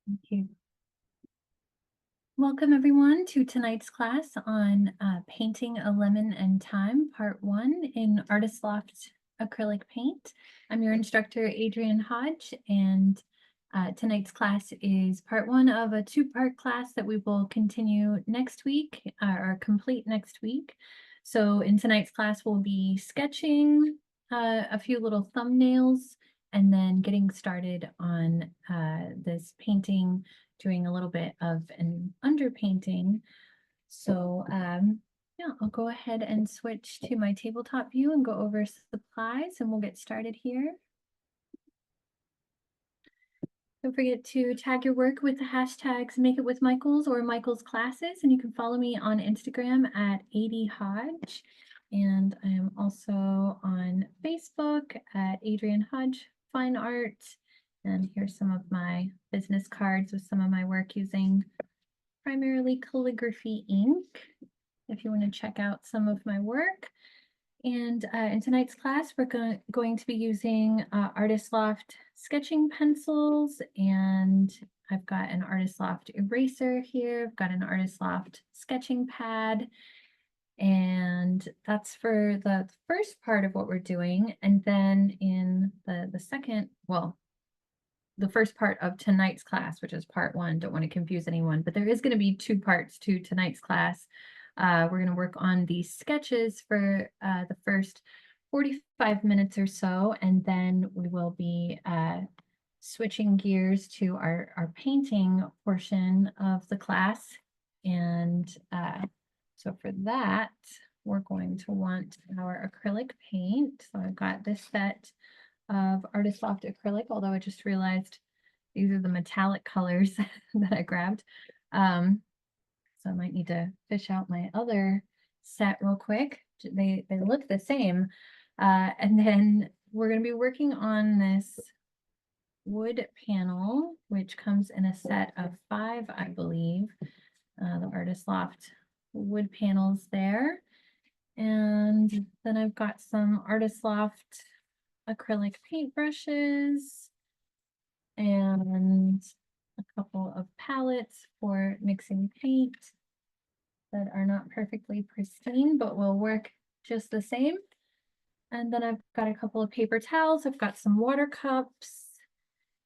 Thank you. Welcome everyone to tonight's class on painting a lemon and thyme, part 1 in Artist Loft acrylic paint. I'm your instructor, Adrienne Hodge, and tonight's class is part 1 of a 2-part class that we will continue next week, or complete next week. So in tonight's class, we'll be sketching a few little thumbnails and then getting started on this painting, doing a little bit of an underpainting. So yeah, I'll go ahead and switch to my tabletop view and go over supplies, and we'll get started here. Don't forget to tag your work with the hashtags Make It With Michaels or Michaels Classes, and you can follow me on Instagram at ADHodge. And I am also on Facebook at Adrienne Hodge Fine Art. And here's some of my business cards with some of my work using primarily calligraphy ink, if you want to check out some of my work. And in tonight's class, we're going to be using Artist Loft sketching pencils, and I've got an Artist Loft eraser here. I've got an Artist Loft sketching pad, and that's for the first part of what we're doing. And then in the second, well, the first part of tonight's class, which is part 1, don't want to confuse anyone, but there is going to be 2 parts to tonight's class. We're going to work on these sketches for the first 45 minutes or so, and then we will be switching gears to our painting portion of the class. And so for that, we're going to want our acrylic paint. So I've got this set of Artist Loft acrylic, although I just realized these are the metallic colors that I grabbed. So I might need to fish out my other set real quick. They look the same. And then we're going to be working on this wood panel, which comes in a set of 5, I believe. The Artist Loft wood panels there. And then I've got some Artist Loft acrylic paintbrushes and a couple of palettes for mixing paint that are not perfectly pristine, but will work just the same. And then I've got a couple of paper towels. I've got some water cups.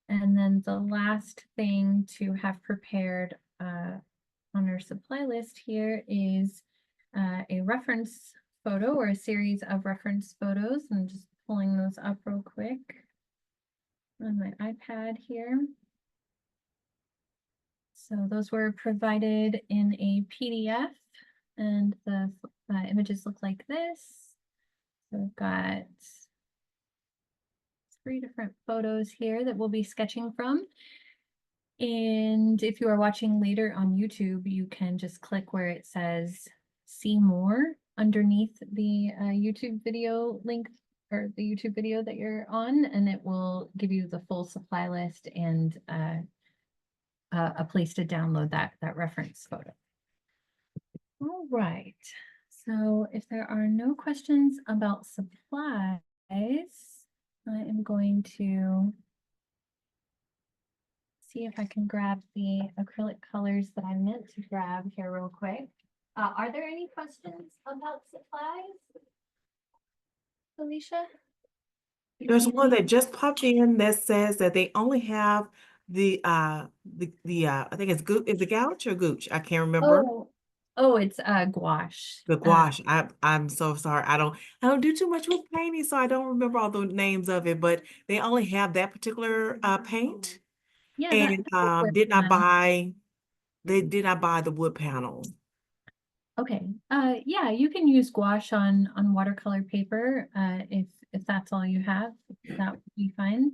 And then the last thing to have prepared on our supply list here is a reference photo or a series of reference photos. I'm just pulling those up real quick on my iPad here. So those were provided in a PDF, and the images look like this. So we've got 3 different photos here that we'll be sketching from. And if you are watching later on YouTube, you can just click where it says see more underneath the YouTube video link, or the YouTube video that you're on, and it will give you the full supply list and a place to download that reference photo. All right, so if there are no questions about supplies, I am going to see if I can grab the acrylic colors that I meant to grab here real quick. Are there any questions about supplies, Felicia? There's one that just popped in that says that they only have the I think it's is it gouache or gooch? I can't remember. Oh, it's gouache. The gouache. I'm so sorry. I don't do too much with painting, so I don't remember all the names of it, but they only have that particular paint. Yeah, And they did not buy the wood panel. Okay. Yeah, you can use gouache on watercolor paper if that's all you have. That would be fine.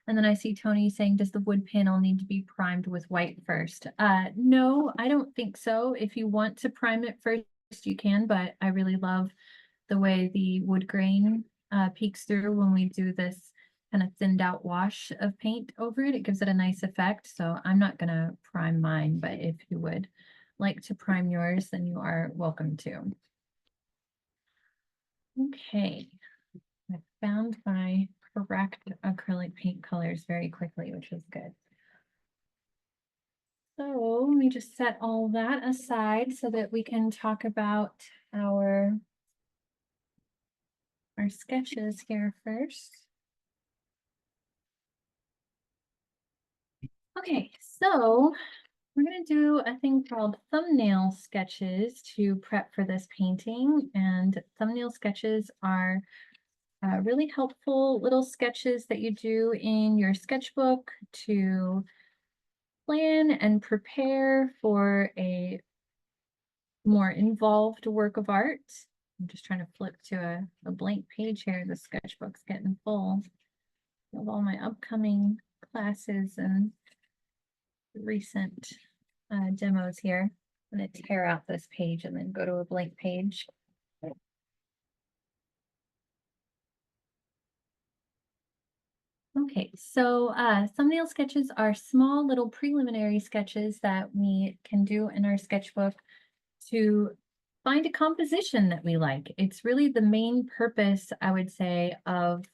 And then I see Tony saying, does the wood panel need to be primed with white first? No, I don't think so. If you want to prime it first, you can, but I really love the way the wood grain peeks through when we do this kind of thinned out wash of paint over it. It gives it a nice effect. So I'm not gonna prime mine, but if you would like to prime yours, then you are welcome to. Okay, I found my correct acrylic paint colors very quickly, which was good. So let me just set all that aside so that we can talk about our sketches here first. Okay, so we're going to do a thing called thumbnail sketches to prep for this painting. And thumbnail sketches are really helpful little sketches that you do in your sketchbook to plan and prepare for a more involved work of art. I'm just trying to flip to a blank page here. The sketchbook's getting full of all my upcoming classes and recent demos here. I'm going to tear out this page and then go to a blank page. Okay, so thumbnail sketches are small little preliminary sketches that we can do in our sketchbook to find a composition that we like. It's really the main purpose, I would say, of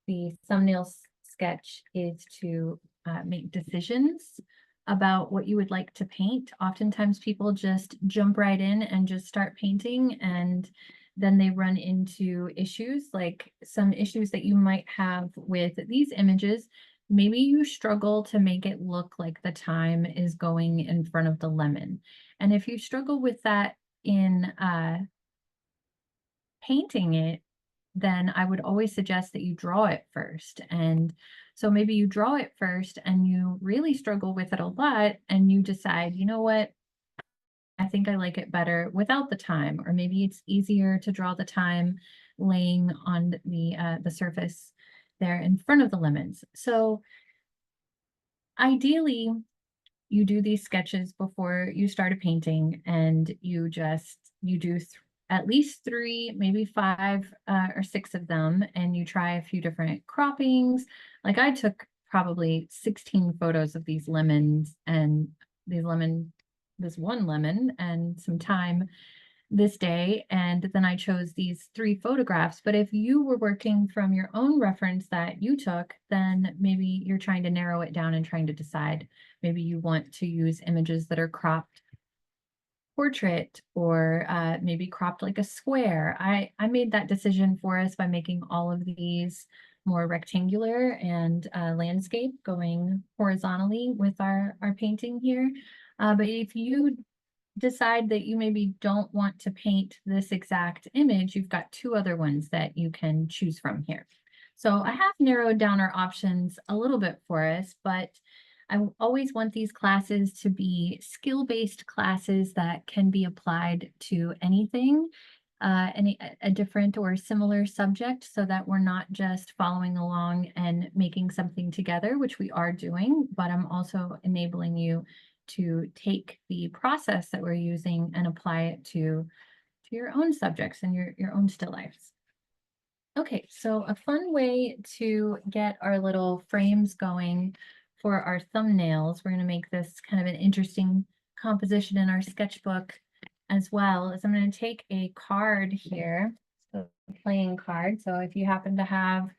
the thumbnail sketch is to make decisions about what you would like to paint. Oftentimes people just jump right in and just start painting, and then they run into issues, like some issues that you might have with these images. Maybe you struggle to make it look like the thyme is going in front of the lemon. And if you struggle with that in painting it, then I would always suggest that you draw it first. And so maybe you draw it first and you really struggle with it a lot and you decide, you know what, I think I like it better without the thyme, or maybe it's easier to draw the thyme laying on the surface there in front of the lemons. So ideally, you do these sketches before you start a painting, and you do at least 3, maybe 5 or 6 of them, and you try a few different croppings. Like I took probably 16 photos of these lemons and this one lemon and some thyme this day, and then I chose these 3 photographs. But if you were working from your own reference that you took, then maybe you're trying to narrow it down and trying to decide. Maybe you want to use images that are cropped portrait, or maybe cropped like a square. I made that decision for us by making all of these more rectangular and landscape going horizontally with our painting here. But if you decide that you maybe don't want to paint this exact image, you've got 2 other ones that you can choose from here. So I have narrowed down our options a little bit for us, but I always want these classes to be skill-based classes that can be applied to anything, a different or similar subject, so that we're not just following along and making something together, which we are doing, but I'm also enabling you to take the process that we're using and apply it to your own subjects and your own still lifes. Okay, so a fun way to get our little frames going for our thumbnails, we're going to make this kind of an interesting composition in our sketchbook as well, is I'm going to take a card here, so a playing card. So if you happen to have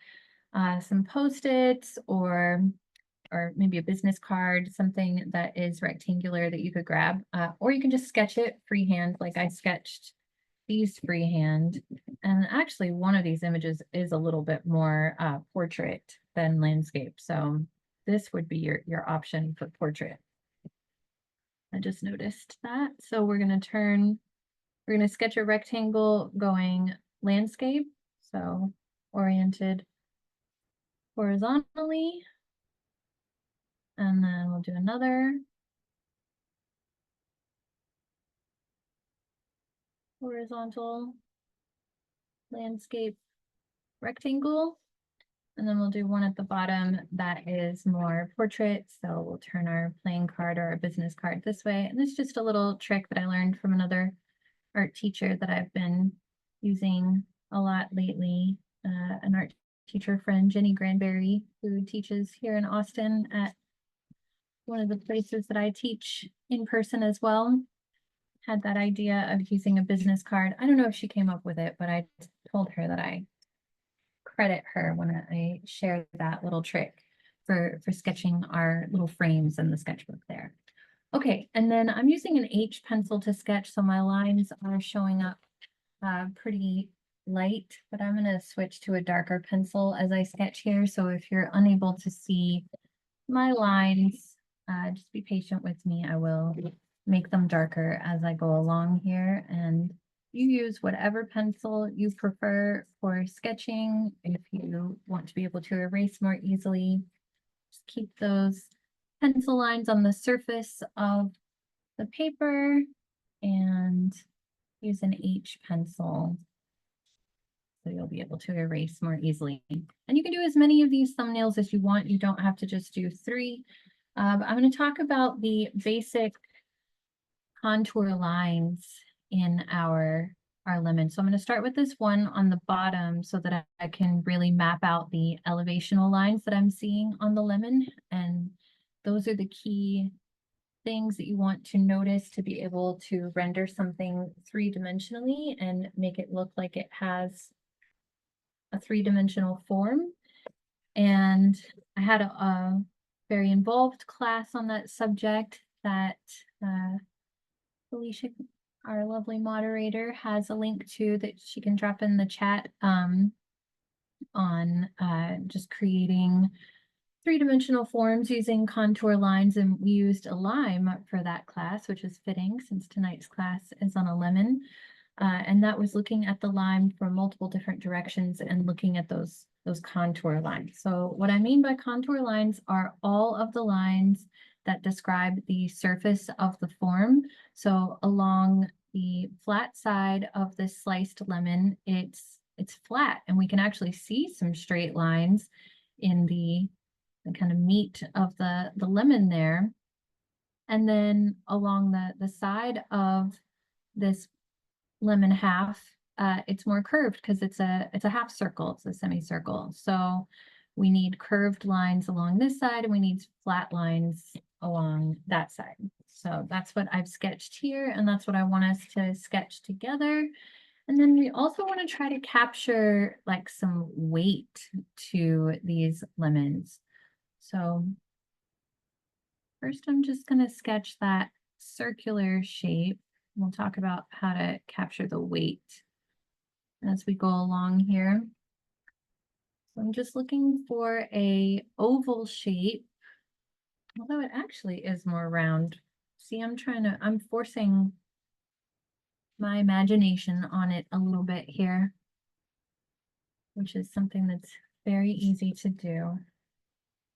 some Post-its or maybe a business card, something that is rectangular that you could grab, or you can just sketch it freehand like I sketched these freehand. And actually one of these images is a little bit more portrait than landscape. So this would be your option for portrait. I just noticed that. So we're going to sketch a rectangle going landscape. So oriented horizontally. And then we'll do another horizontal landscape rectangle. And then we'll do one at the bottom that is more portrait. So we'll turn our playing card or our business card this way. And it's just a little trick that I learned from another art teacher that I've been using a lot lately. An art teacher friend, Jenny Granberry, who teaches here in Austin at one of the places that I teach in person as well, had that idea of using a business card. I don't know if she came up with it, but I told her that I credit her when I share that little trick for sketching our little frames in the sketchbook there. Okay, and then I'm using an H pencil to sketch, so my lines are showing up pretty light, but I'm gonna switch to a darker pencil as I sketch here. So if you're unable to see my lines, just be patient with me. I will make them darker as I go along here, and you use whatever pencil you prefer for sketching. If you want to be able to erase more easily, just keep those pencil lines on the surface of the paper and use an H pencil so you'll be able to erase more easily. And you can do as many of these thumbnails as you want. You don't have to just do 3. I'm going to talk about the basic contour lines in our lemon. So I'm going to start with this one on the bottom so that I can really map out the elevational lines that I'm seeing on the lemon. And those are the key things that you want to notice to be able to render something 3-dimensionally and make it look like it has a 3-dimensional form. And I had a very involved class on that subject that Felicia, our lovely moderator, has a link to that she can drop in the chat on just creating 3-dimensional forms using contour lines. And we used a lime for that class, which is fitting since tonight's class is on a lemon. And that was looking at the lime from multiple different directions and looking at those contour lines. So what I mean by contour lines are all of the lines that describe the surface of the form. So along the flat side of this sliced lemon, it's flat, and we can actually see some straight lines in the kind of meat of the lemon there. And then along the side of this lemon half, it's more curved because it's a half circle, it's a semicircle. So we need curved lines along this side and we need flat lines along that side. So that's what I've sketched here, and that's what I want us to sketch together. And then we also want to try to capture like some weight to these lemons. So first I'm just going to sketch that circular shape. We'll talk about how to capture the weight as we go along here. So I'm just looking for a oval shape, although it actually is more round. See, I'm forcing my imagination on it a little bit here, which is something that's very easy to do.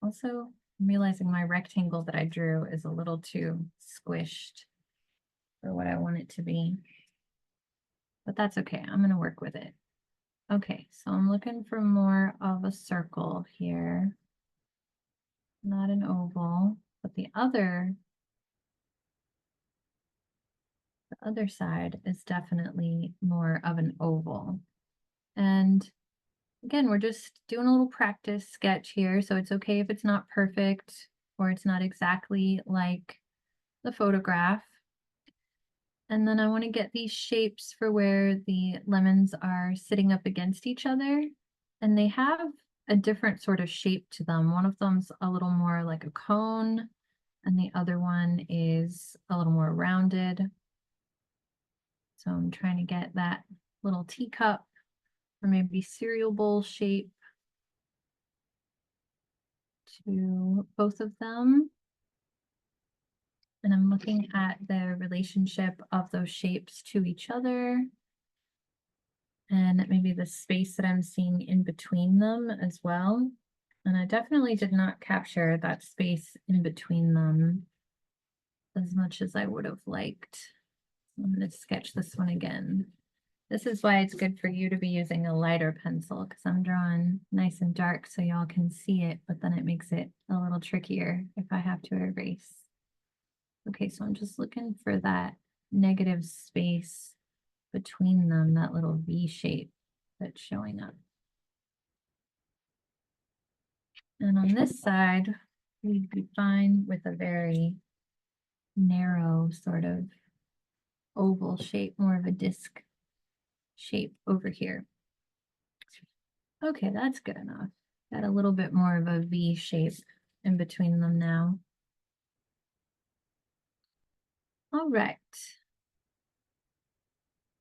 Also, I'm realizing my rectangle that I drew is a little too squished for what I want it to be. But that's okay. I'm going to work with it. Okay, so I'm looking for more of a circle here. Not an oval, but the other side is definitely more of an oval. And again, we're just doing a little practice sketch here, so it's okay if it's not perfect or it's not exactly like the photograph. And then I want to get these shapes for where the lemons are sitting up against each other. And they have a different sort of shape to them. One of them's a little more like a cone, and the other one is a little more rounded. So I'm trying to get that little teacup or maybe cereal bowl shape to both of them. And I'm looking at the relationship of those shapes to each other, and maybe the space that I'm seeing in between them as well. And I definitely did not capture that space in between them as much as I would have liked. I'm going to sketch this one again. This is why it's good for you to be using a lighter pencil, because I'm drawing nice and dark so y'all can see it, but then it makes it a little trickier if I have to erase. Okay, so I'm just looking for that negative space between them, that little V shape that's showing up. And on this side, we'd be fine with a very narrow sort of oval shape, more of a disc shape over here. Okay, that's good enough. Got a little bit more of a V shape in between them now. All right.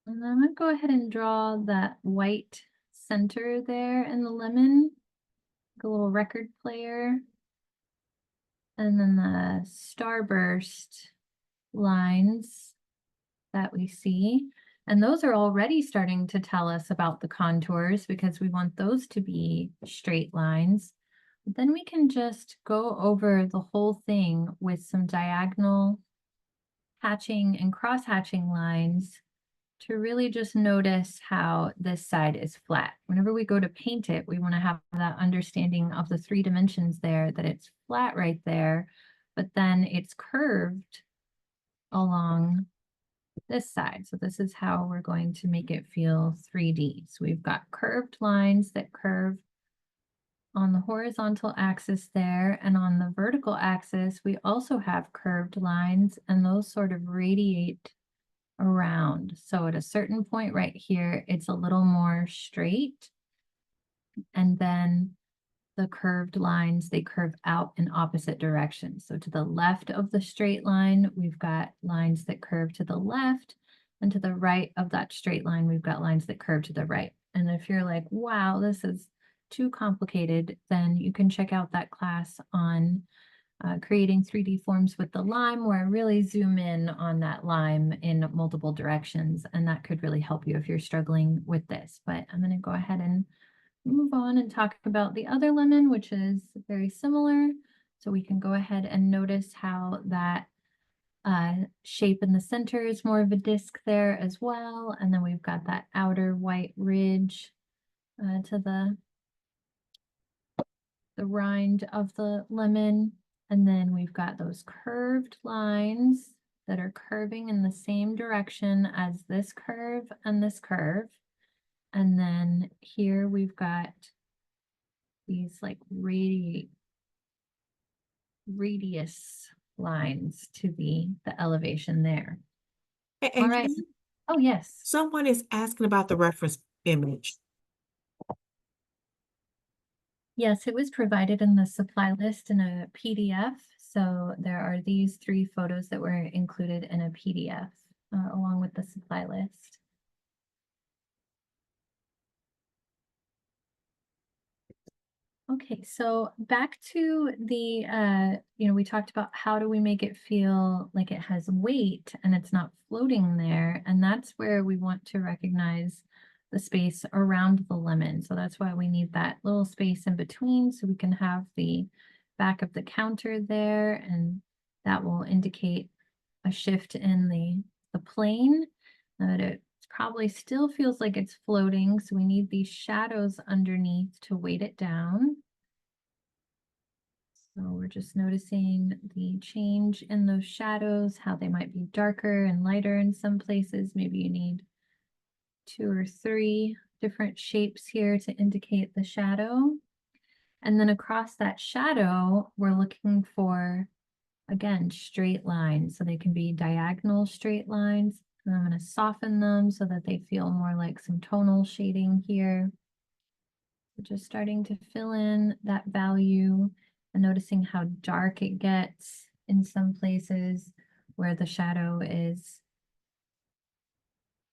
And I'm gonna go ahead and draw that white center there in the lemon, like a little record player. And then the starburst lines that we see. And those are already starting to tell us about the contours because we want those to be straight lines. But then we can just go over the whole thing with some diagonal hatching and cross hatching lines to really just notice how this side is flat. Whenever we go to paint it, we want to have that understanding of the 3 dimensions there, that it's flat right there, but then it's curved along this side. So this is how we're going to make it feel 3D. So we've got curved lines that curve on the horizontal axis there, and on the vertical axis, we also have curved lines, and those sort of radiate around. So at a certain point right here, it's a little more straight, and then the curved lines, they curve out in opposite directions. So to the left of the straight line, we've got lines that curve to the left, and to the right of that straight line, we've got lines that curve to the right. And if you're like, wow, this is too complicated, then you can check out that class on creating 3D forms with the lime, where I really zoom in on that lime in multiple directions, and that could really help you if you're struggling with this. But I'm going to go ahead and move on and talk about the other lemon, which is very similar. So we can go ahead and notice how that shape in the center is more of a disc there as well. And then we've got that outer white ridge to the rind of the lemon. And then we've got those curved lines that are curving in the same direction as this curve and this curve. And then here we've got these like radius lines to the elevation there. All And right. Oh, yes. someone is asking about the reference image. Yes, it was provided in the supply list in a PDF. So there are these 3 photos that were included in a PDF along with the supply list. Okay, so back to the, we talked about how do we make it feel like it has weight and it's not floating there. And that's where we want to recognize the space around the lemon. So that's why we need that little space in between so we can have the back of the counter there, and that will indicate a shift in the plane. That it probably still feels like it's floating, so we need these shadows underneath to weight it down. So we're just noticing the change in those shadows, how they might be darker and lighter in some places. Maybe you need 2 or 3 different shapes here to indicate the shadow. And then across that shadow, we're looking for, again, straight lines. So they can be diagonal straight lines. And I'm going to soften them so that they feel more like some tonal shading here. So just starting to fill in that value and noticing how dark it gets in some places where the shadow is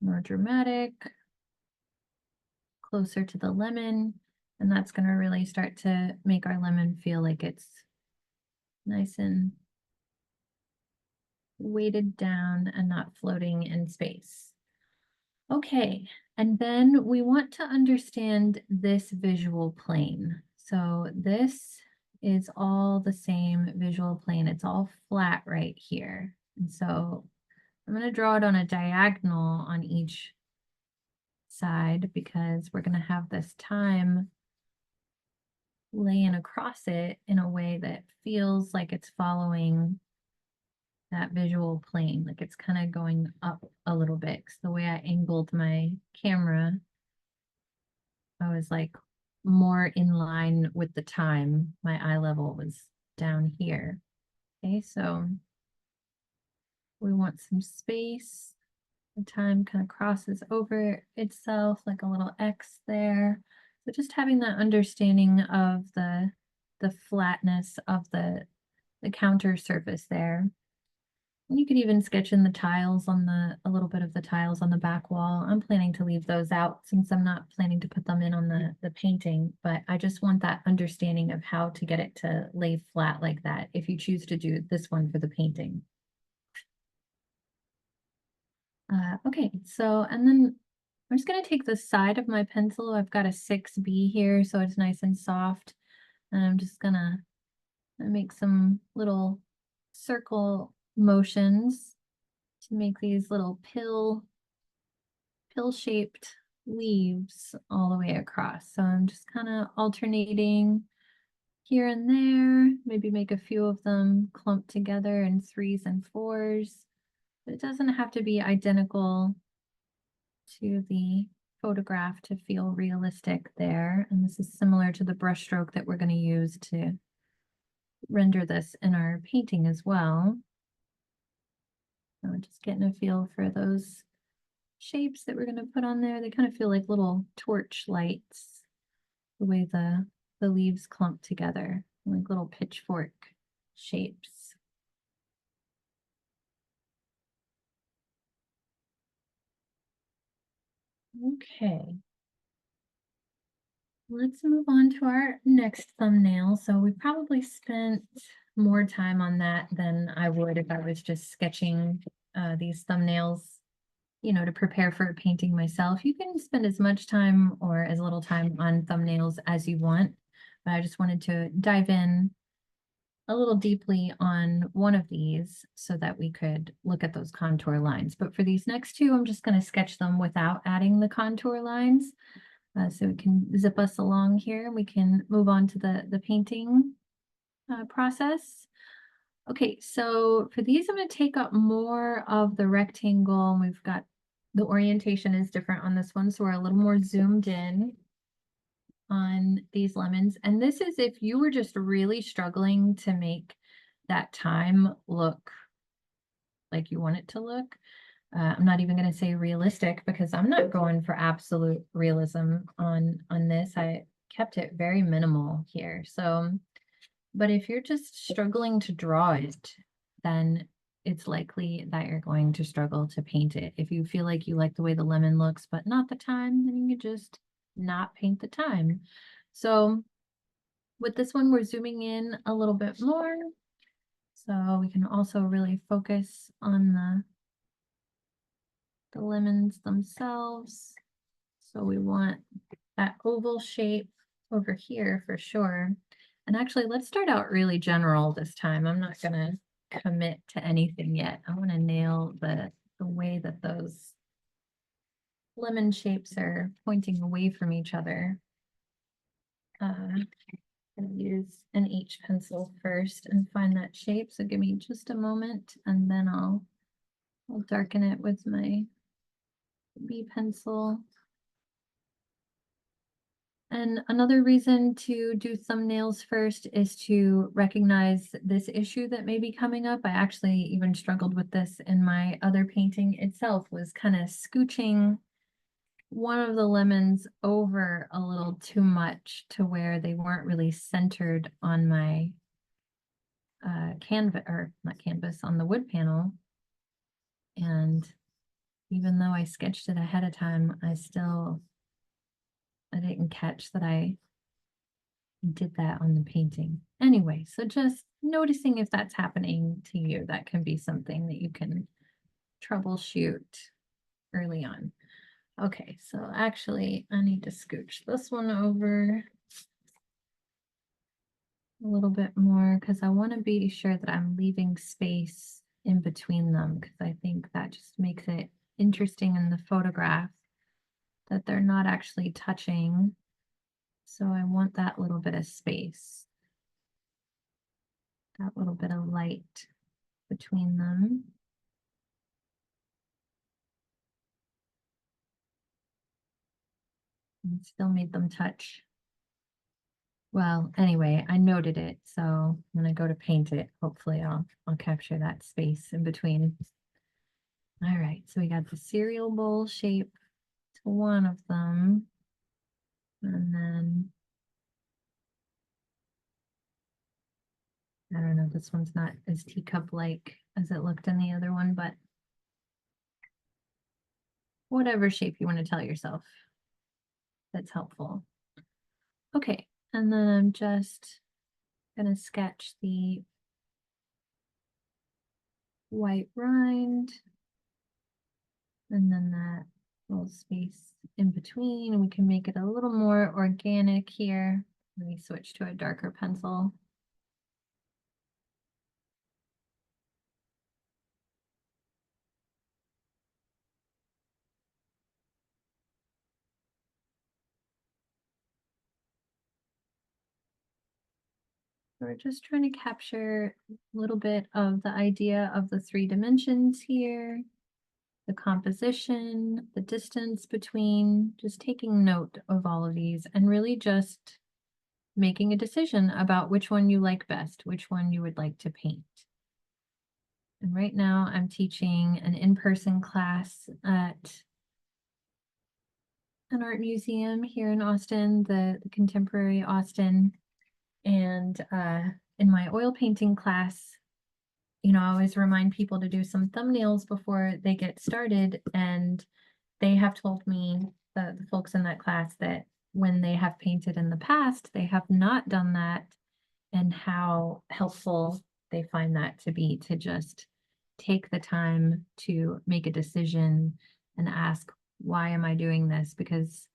more dramatic, closer to the lemon. And that's going to really start to make our lemon feel like it's nice and weighted down and not floating in space. Okay, and then we want to understand this visual plane. So this is all the same visual plane. It's all flat right here. And so I'm going to draw it on a diagonal on each side because we're going to have this thyme laying across it in a way that feels like it's following that visual plane, like it's kind of going up a little bit. 'Cause the way I angled my camera, I was like more in line with the thyme. My eye level was down here. Okay, so we want some space. The thyme kind of crosses over itself like a little X there. So just having that understanding of the flatness of the counter surface there. You could even sketch in the tiles on a little bit of the tiles on the back wall. I'm planning to leave those out since I'm not planning to put them in on the painting, but I just want that understanding of how to get it to lay flat like that if you choose to do this one for the painting. Okay, so, and then I'm just gonna take the side of my pencil. I've got a 6B here, so it's nice and soft. And I'm just gonna make some little circle motions to make these little pill-shaped leaves all the way across. So I'm just kind of alternating here and there, maybe make a few of them clump together in 3s and 4s. But it doesn't have to be identical to the photograph to feel realistic there. And this is similar to the brushstroke that we're going to use to render this in our painting as well. So just getting a feel for those shapes that we're going to put on there. They kind of feel like little torch lights, the way the leaves clump together, like little pitchfork shapes. Okay. Let's move on to our next thumbnail. So we probably spent more time on that than I would if I was just sketching these thumbnails, you know, to prepare for a painting myself. You can spend as much time or as little time on thumbnails as you want, but I just wanted to dive in a little deeply on one of these so that we could look at those contour lines. But for these next two, I'm just going to sketch them without adding the contour lines. So we can zip us along here. We can move on to the painting process. Okay, so for these, I'm going to take up more of the rectangle. And we've got the orientation is different on this one, so we're a little more zoomed in on these lemons. And this is if you were just really struggling to make that thyme look like you want it to look. I'm not even going to say realistic because I'm not going for absolute realism on this. I kept it very minimal here. So, but if you're just struggling to draw it, then it's likely that you're going to struggle to paint it. If you feel like you like the way the lemon looks, but not the thyme, then you could just not paint the thyme. So with this one, we're zooming in a little bit more. So we can also really focus on the lemons themselves. So we want that oval shape over here for sure. And actually, let's start out really general this time. I'm not going to commit to anything yet. I want to nail the way that those lemon shapes are pointing away from each other. I'm going to use an H pencil first and find that shape. So give me just a moment and then I'll darken it with my B pencil. And another reason to do thumbnails first is to recognize this issue that may be coming up. I actually even struggled with this in my other painting itself, was kind of scooching one of the lemons over a little too much to where they weren't really centered on my canvas, or not canvas, on the wood panel. And even though I sketched it ahead of time, I didn't catch that I did that on the painting. Anyway, so just noticing if that's happening to you, that can be something that you can troubleshoot early on. Okay, so actually I need to scooch this one over a little bit more because I want to be sure that I'm leaving space in between them because I think that just makes it interesting in the photograph that they're not actually touching. So I want that little bit of space, that little bit of light between them. And still made them touch. Well, anyway, I noted it, so when I go to paint it, hopefully I'll capture that space in between. All right, so we got the cereal bowl shape to one of them. And then I don't know, this one's not as teacup-like as it looked in the other one, but whatever shape you want to tell yourself, that's helpful. Okay, and then I'm just gonna sketch the white rind and then that little space in between, and we can make it a little more organic here. Let me switch to a darker pencil. We're just trying to capture a little bit of the idea of the 3 dimensions here, the composition, the distance between, just taking note of all of these and really just making a decision about which one you like best, which one you would like to paint. And right now I'm teaching an in-person class at an art museum here in Austin, the Contemporary Austin. And in my oil painting class, you know, I always remind people to do some thumbnails before they get started. And they have told me, the folks in that class, that when they have painted in the past, they have not done that, and how helpful they find that to be, to just take the time to make a decision and ask, why am I doing this? Because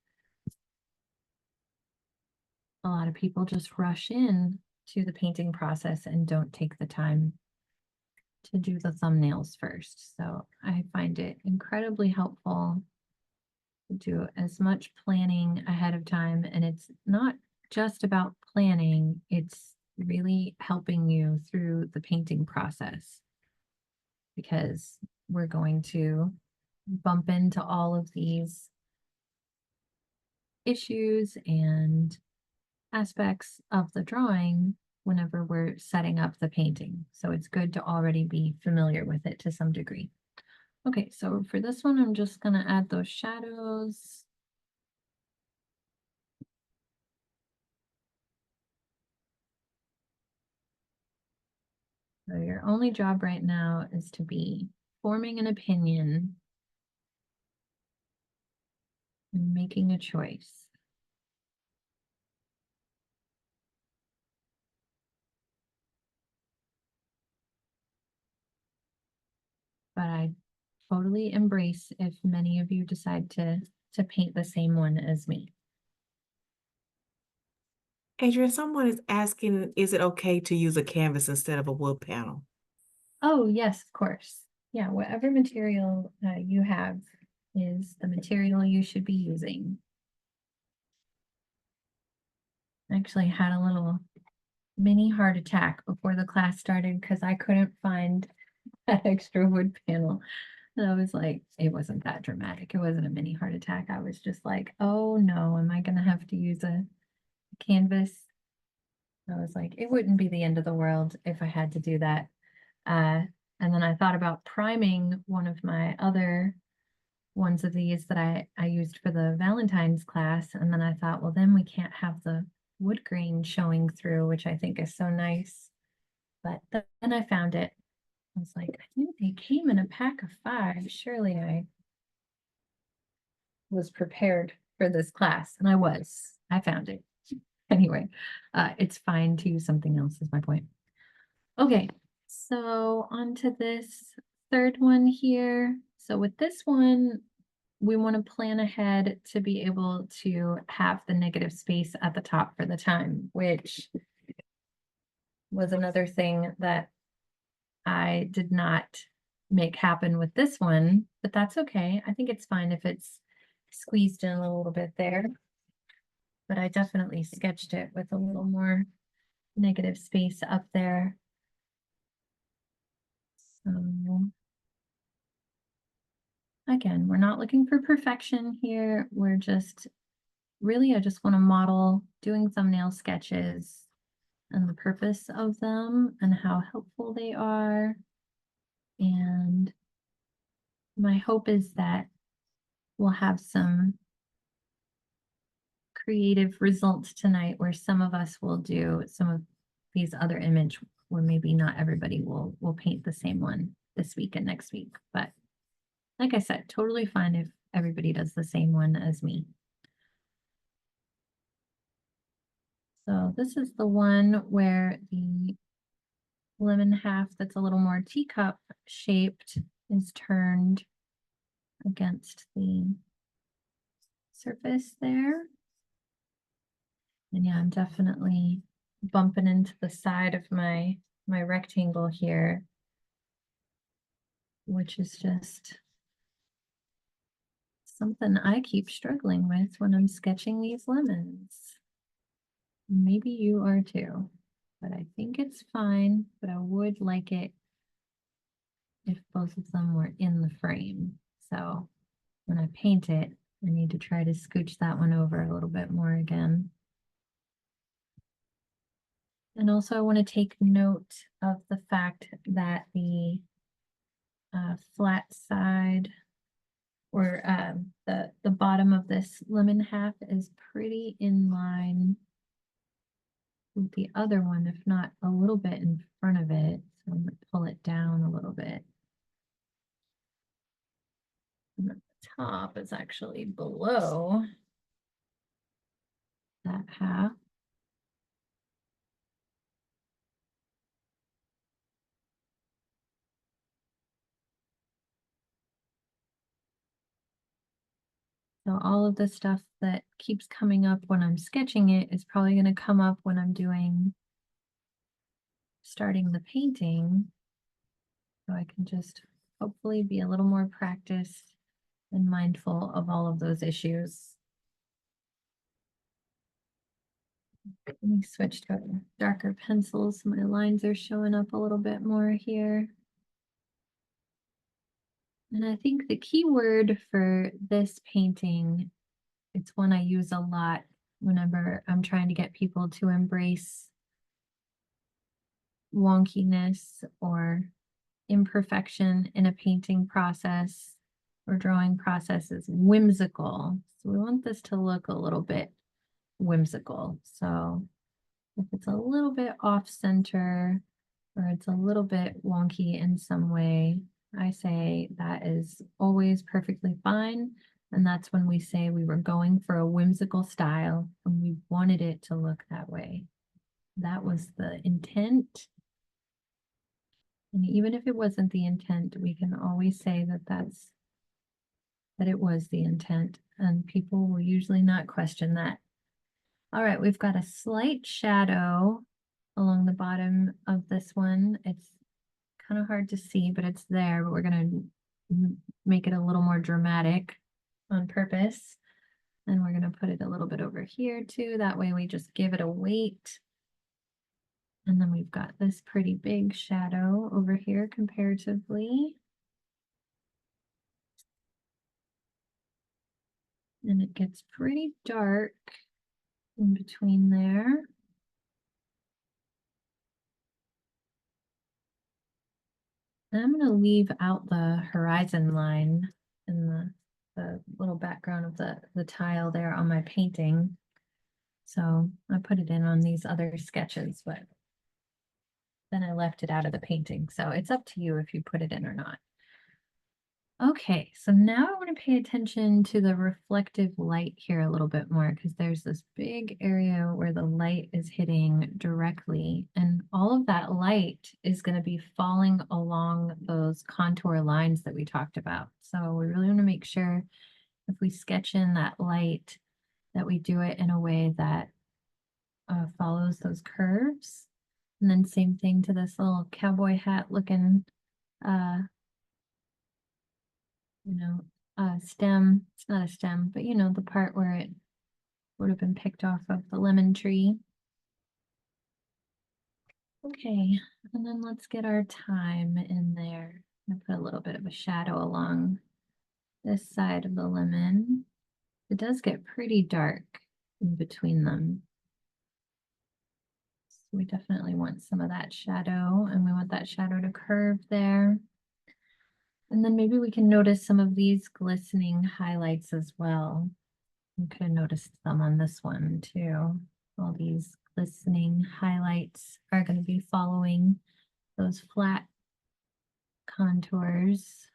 a lot of people just rush in to the painting process and don't take the time to do the thumbnails first. So I find it incredibly helpful to do as much planning ahead of time. And it's not just about planning, it's really helping you through the painting process, because we're going to bump into all of these issues and aspects of the drawing whenever we're setting up the painting. So it's good to already be familiar with it to some degree. Okay, so for this one, I'm just going to add those shadows. So your only job right now is to be forming an opinion and making a choice. But I totally embrace if many of you decide to paint the same one as me. Adrian, someone is asking, is it okay to use a canvas instead of a wood panel? Oh, yes, of course. Yeah, whatever material you have is the material you should be using. I actually had a little mini heart attack before the class started because I couldn't find that extra wood panel. And I was like, it wasn't that dramatic. It wasn't a mini heart attack. I was just like, oh no, am I going to have to use a canvas? I was like, it wouldn't be the end of the world if I had to do that. And then I thought about priming one of my other ones of these that I used for the Valentine's class. And then I thought, well, then we can't have the wood grain showing through, which I think is so nice. But then I found it. I was like, I think they came in a pack of 5. Surely I was prepared for this class. And I was. I found it. Anyway, it's fine to use something else, is my point. Okay, so on to this third one here. So with this one, we want to plan ahead to be able to have the negative space at the top for the time, which was another thing that I did not make happen with this one, but that's okay. I think it's fine if it's squeezed in a little bit there. But I definitely sketched it with a little more negative space up there. So again, we're not looking for perfection here. We're just really, I just want to model doing thumbnail sketches and the purpose of them and how helpful they are. And my hope is that we'll have some creative results tonight where some of us will do some of these other image or maybe not everybody will paint the same one this week and next week. But like I said, totally fine if everybody does the same one as me. So this is the one where the lemon half that's a little more teacup shaped is turned against the surface there. And yeah, I'm definitely bumping into the side of my rectangle here, which is just something I keep struggling with when I'm sketching these lemons. Maybe you are too, but I think it's fine, but I would like it if both of them were in the frame. So when I paint it, I need to try to scooch that one over a little bit more again. And also I want to take note of the fact that the flat side or the bottom of this lemon half is pretty in line with the other one, if not a little bit in front of it. So I'm going to pull it down a little bit. And the top is actually below that half. So all of the stuff that keeps coming up when I'm sketching it is probably going to come up when I'm starting the painting. So I can just hopefully be a little more practiced and mindful of all of those issues. Let me switch to darker pencils. My lines are showing up a little bit more here. And I think the key word for this painting, it's one I use a lot whenever I'm trying to get people to embrace wonkiness or imperfection in a painting process or drawing process, is whimsical. So we want this to look a little bit whimsical. So if it's a little bit off center or it's a little bit wonky in some way, I say that is always perfectly fine. And that's when we say we were going for a whimsical style and we wanted it to look that way. That was the intent. And even if it wasn't the intent, we can always say that it was the intent, and people will usually not question that. All right, we've got a slight shadow along the bottom of this one. It's kind of hard to see, but it's there, but we're going to make it a little more dramatic on purpose. And we're going to put it a little bit over here too. That way we just give it a weight. And then we've got this pretty big shadow over here comparatively. And it gets pretty dark in between there. And I'm going to leave out the horizon line in the little background of the tile there on my painting. So I put it in on these other sketches, but then I left it out of the painting. So it's up to you if you put it in or not. Okay, so now I want to pay attention to the reflective light here a little bit more, because there's this big area where the light is hitting directly, and all of that light is going to be falling along those contour lines that we talked about. So we really want to make sure if we sketch in that light that we do it in a way that follows those curves. And then same thing to this little cowboy hat looking stem. It's not a stem, but the part where it would have been picked off of the lemon tree. Okay, and then let's get our thyme in there. I'm gonna put a little bit of a shadow along this side of the lemon. It does get pretty dark in between them. So we definitely want some of that shadow, and we want that shadow to curve there. And then maybe we can notice some of these glistening highlights as well. You could have noticed them on this one too. All these listening highlights are going to be following those flat contours.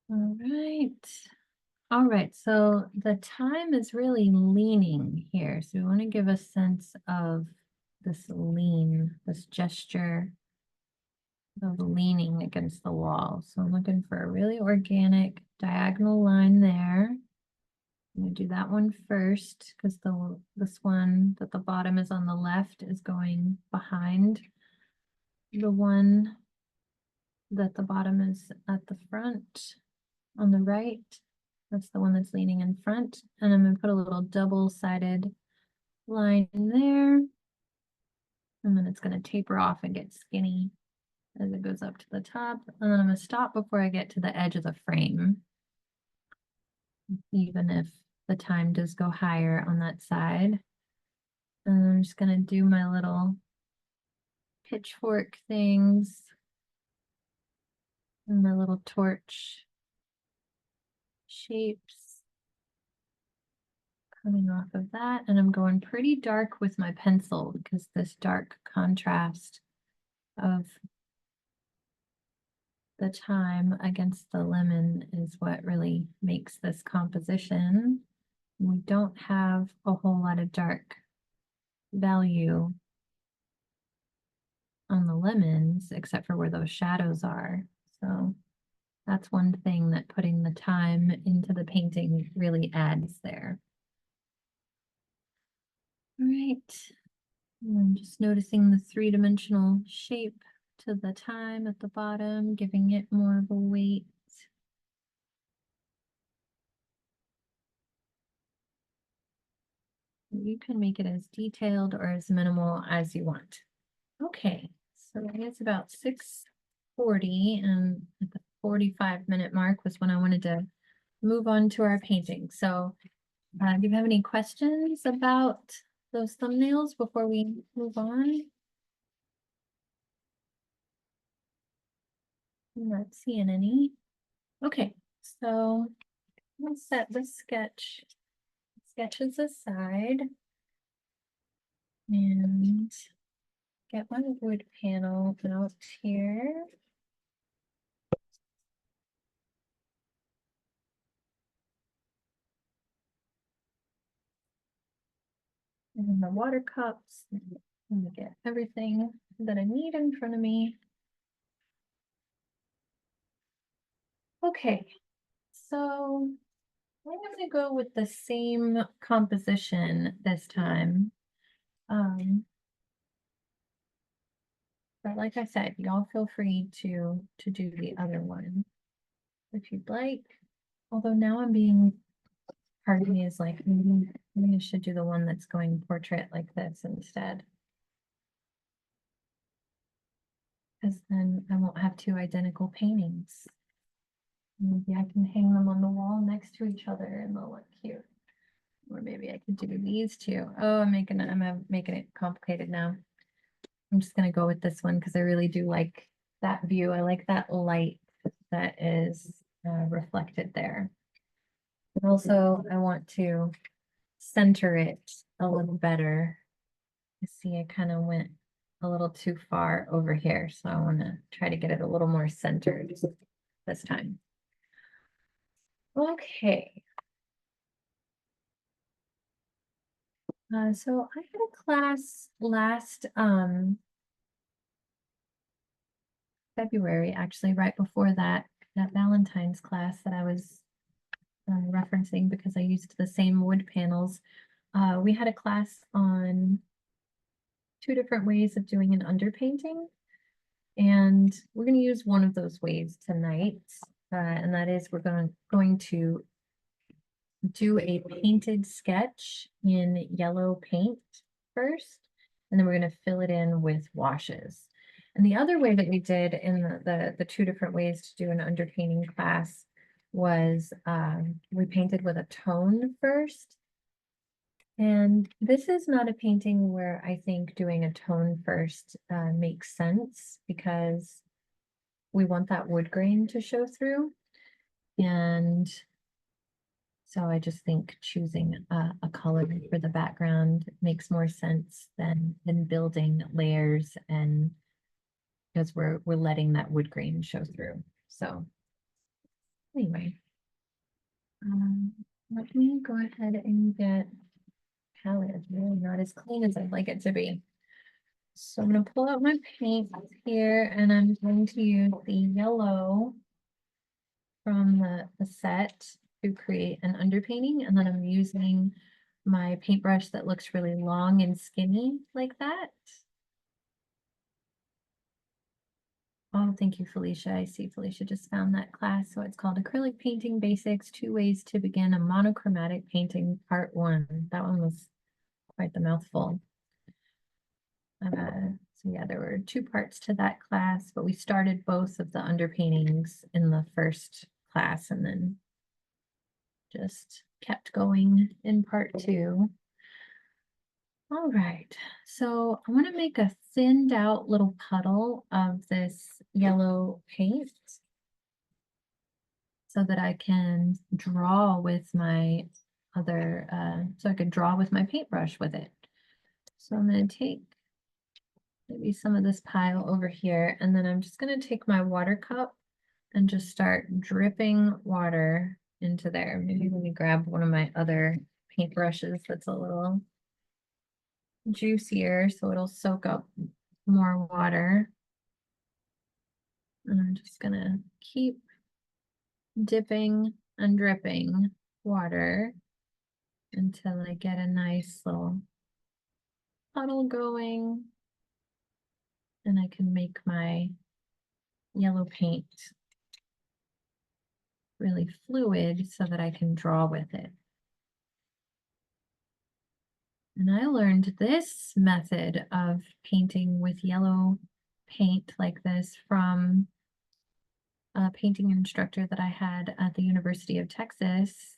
All right. All right, so the time is really leaning here. So we want to give a sense of this lean, this gesture of leaning against the wall. So I'm looking for a really organic diagonal line there. I'm going to do that one first because this one that the bottom is on the left is going behind the one that the bottom is at the front on the right. That's the one that's leaning in front. And I'm going to put a little double-sided line in there. And then it's going to taper off and get skinny as it goes up to the top. And then I'm going to stop before I get to the edge of the frame, even if the time does go higher on that side. And I'm just going to do my little pitchfork things and my little torch shapes coming off of that. And I'm going pretty dark with my pencil because this dark contrast of the thyme against the lemon is what really makes this composition. We don't have a whole lot of dark value on the lemons except for where those shadows are. So that's one thing that putting the thyme into the painting really adds there. All right. I'm just noticing the three-dimensional shape to the thyme at the bottom, giving it more of a weight. You can make it as detailed or as minimal as you want. Okay, so it's about 6:40, and at the 45-minute mark was when I wanted to move on to our painting. So do you have any questions about those thumbnails before we move on? I'm not seeing any. Okay, so let's set the sketches aside and get my wood panel out here. And the water cups. Let me get everything that I need in front of me. Okay, so I'm going to go with the same composition this time. But like I said, y'all feel free to do the other one if you'd like. Although now I'm being, part of me is like, maybe I should do the one that's going portrait like this instead. Because then I won't have two identical paintings. Maybe I can hang them on the wall next to each other and they'll look cute. Or maybe I could do these two. Oh, I'm making it complicated now. I'm just gonna go with this one because I really do like that view. I like that light that is reflected there. And also, I want to center it a little better. You see, I kind of went a little too far over here, so I want to try to get it a little more centered this time. Okay. So I had a class last February, actually, right before that Valentine's class that I was referencing because I used the same wood panels. We had a class on 2 different ways of doing an underpainting, and we're going to use one of those ways tonight, and that is we're going to do a painted sketch in yellow paint first, and then we're going to fill it in with washes. And the other way that we did in the 2 different ways to do an underpainting class was we painted with a tone first. And this is not a painting where I think doing a tone first makes sense because we want that wood grain to show through. And So I just think choosing a color for the background makes more sense than building layers, and because we're letting that wood grain show through. So anyway, let me go ahead and get palette. It's really not as clean as I'd like it to be. So I'm gonna pull out my paint here, and I'm going to use the yellow from the set to create an underpainting, and then I'm using my paintbrush that looks really long and skinny like that. Oh, thank you, Felicia. I see Felicia just found that class. So it's called Acrylic Painting Basics, 2 Ways to Begin a Monochromatic Painting, Part 1. That one was quite the mouthful. So yeah, there were 2 parts to that class, but we started both of the underpaintings in the first class and then just kept going in part 2. All right, so I want to make a thinned out little puddle of this yellow paint so that I can draw with my so I could draw with my paintbrush with it. So I'm going to take maybe some of this pile over here, and then I'm just going to take my water cup and just start dripping water into there. Maybe let me grab one of my other paintbrushes that's a little juicier so it'll soak up more water. And I'm just gonna keep dipping and dripping water until I get a nice little puddle going, and I can make my yellow paint really fluid so that I can draw with it. And I learned this method of painting with yellow paint like this from a painting instructor that I had at the University of Texas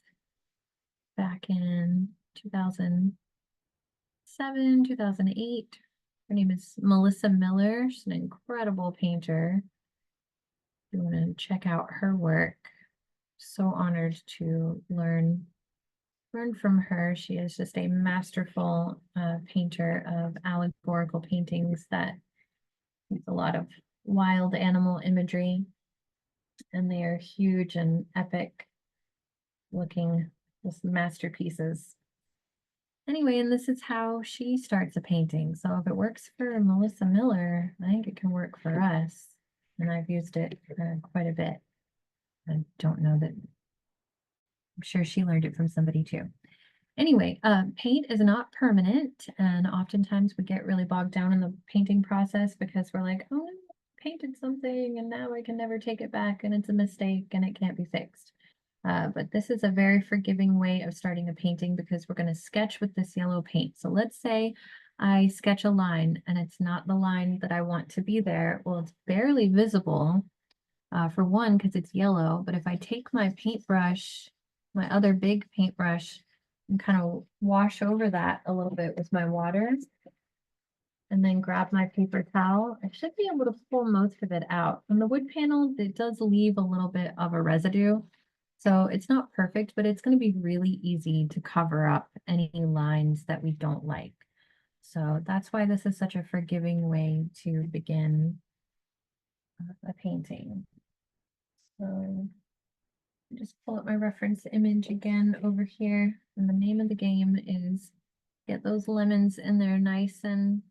back in 2007, 2008. Her name is Melissa Miller. She's an incredible painter. If you want to check out her work, so honored to learn from her. She is just a masterful painter of allegorical paintings that use a lot of wild animal imagery, and they are huge and epic looking, just masterpieces. Anyway, and this is how she starts a painting. So if it works for Melissa Miller, I think it can work for us. And I've used it quite a bit. I don't know that, I'm sure she learned it from somebody too. Anyway, paint is not permanent, and oftentimes we get really bogged down in the painting process because we're like, oh, I painted something and now I can never take it back and it's a mistake and it can't be fixed. But this is a very forgiving way of starting a painting because we're going to sketch with this yellow paint. So let's say I sketch a line and it's not the line that I want to be there. Well, it's barely visible for one, because it's yellow. But if I take my paintbrush, my other big paintbrush, and kind of wash over that a little bit with my water, and then grab my paper towel, I should be able to pull most of it out. On the wood panel, it does leave a little bit of a residue. So it's not perfect, but it's going to be really easy to cover up any lines that we don't like. So that's why this is such a forgiving way to begin a painting. So just pull up my reference image again over here. And the name of the game is get those lemons in there nice and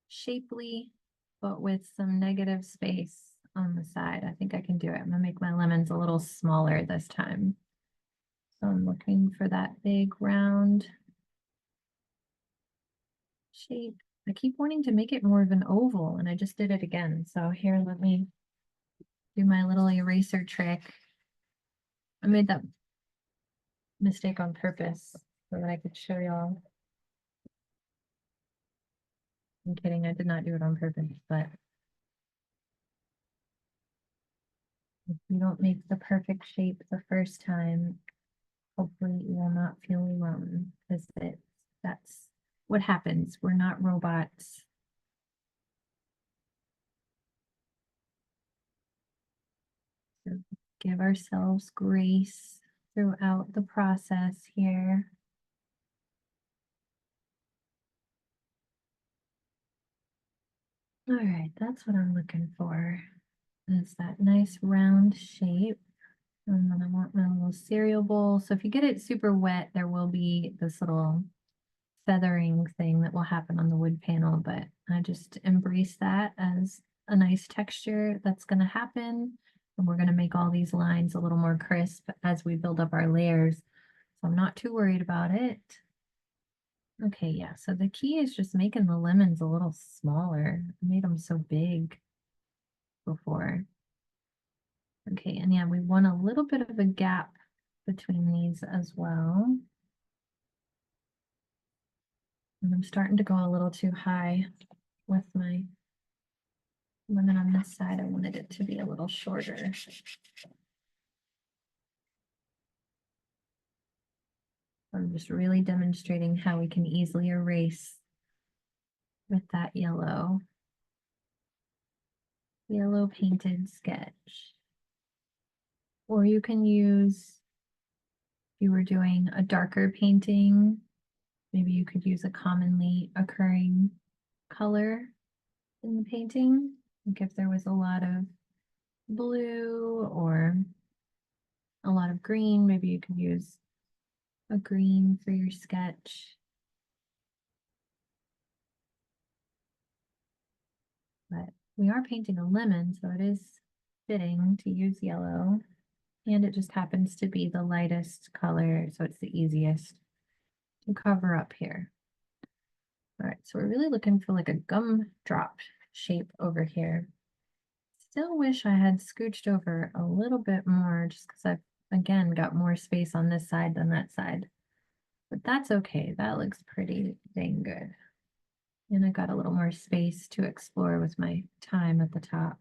shapely, but with some negative space on the side. I think I can do it. I'm gonna make my lemons a little smaller this time. So I'm looking for that big round shape. I keep wanting to make it more of an oval, and I just did it again. So here, let me do my little eraser trick. I made that mistake on purpose so that I could show y'all. I'm kidding, I did not do it on purpose, but if you don't make the perfect shape the first time, hopefully you will not feel alone, because that's what happens. We're not robots. So give ourselves grace throughout the process here. All right, that's what I'm looking for. Is that nice round shape. And then I want my little cereal bowl. So if you get it super wet, there will be this little feathering thing that will happen on the wood panel, but I just embrace that as a nice texture that's going to happen. And we're going to make all these lines a little more crisp as we build up our layers. So I'm not too worried about it. Okay, yeah, so the key is just making the lemons a little smaller. I made them so big before. Okay, and yeah, we want a little bit of a gap between these as well. And I'm starting to go a little too high with my lemon on this side. I wanted it to be a little shorter. I'm just really demonstrating how we can easily erase with that yellow painted sketch. Or you can use, if you were doing a darker painting, maybe you could use a commonly occurring color in the painting. Like if there was a lot of blue or a lot of green, maybe you could use a green for your sketch. But we are painting a lemon, so it is fitting to use yellow. And it just happens to be the lightest color, so it's the easiest to cover up here. All right, so we're really looking for like a gumdrop shape over here. Still wish I had scooched over a little bit more just because I've, again, got more space on this side than that side. But that's okay. That looks pretty dang good. And I got a little more space to explore with my thyme at the top.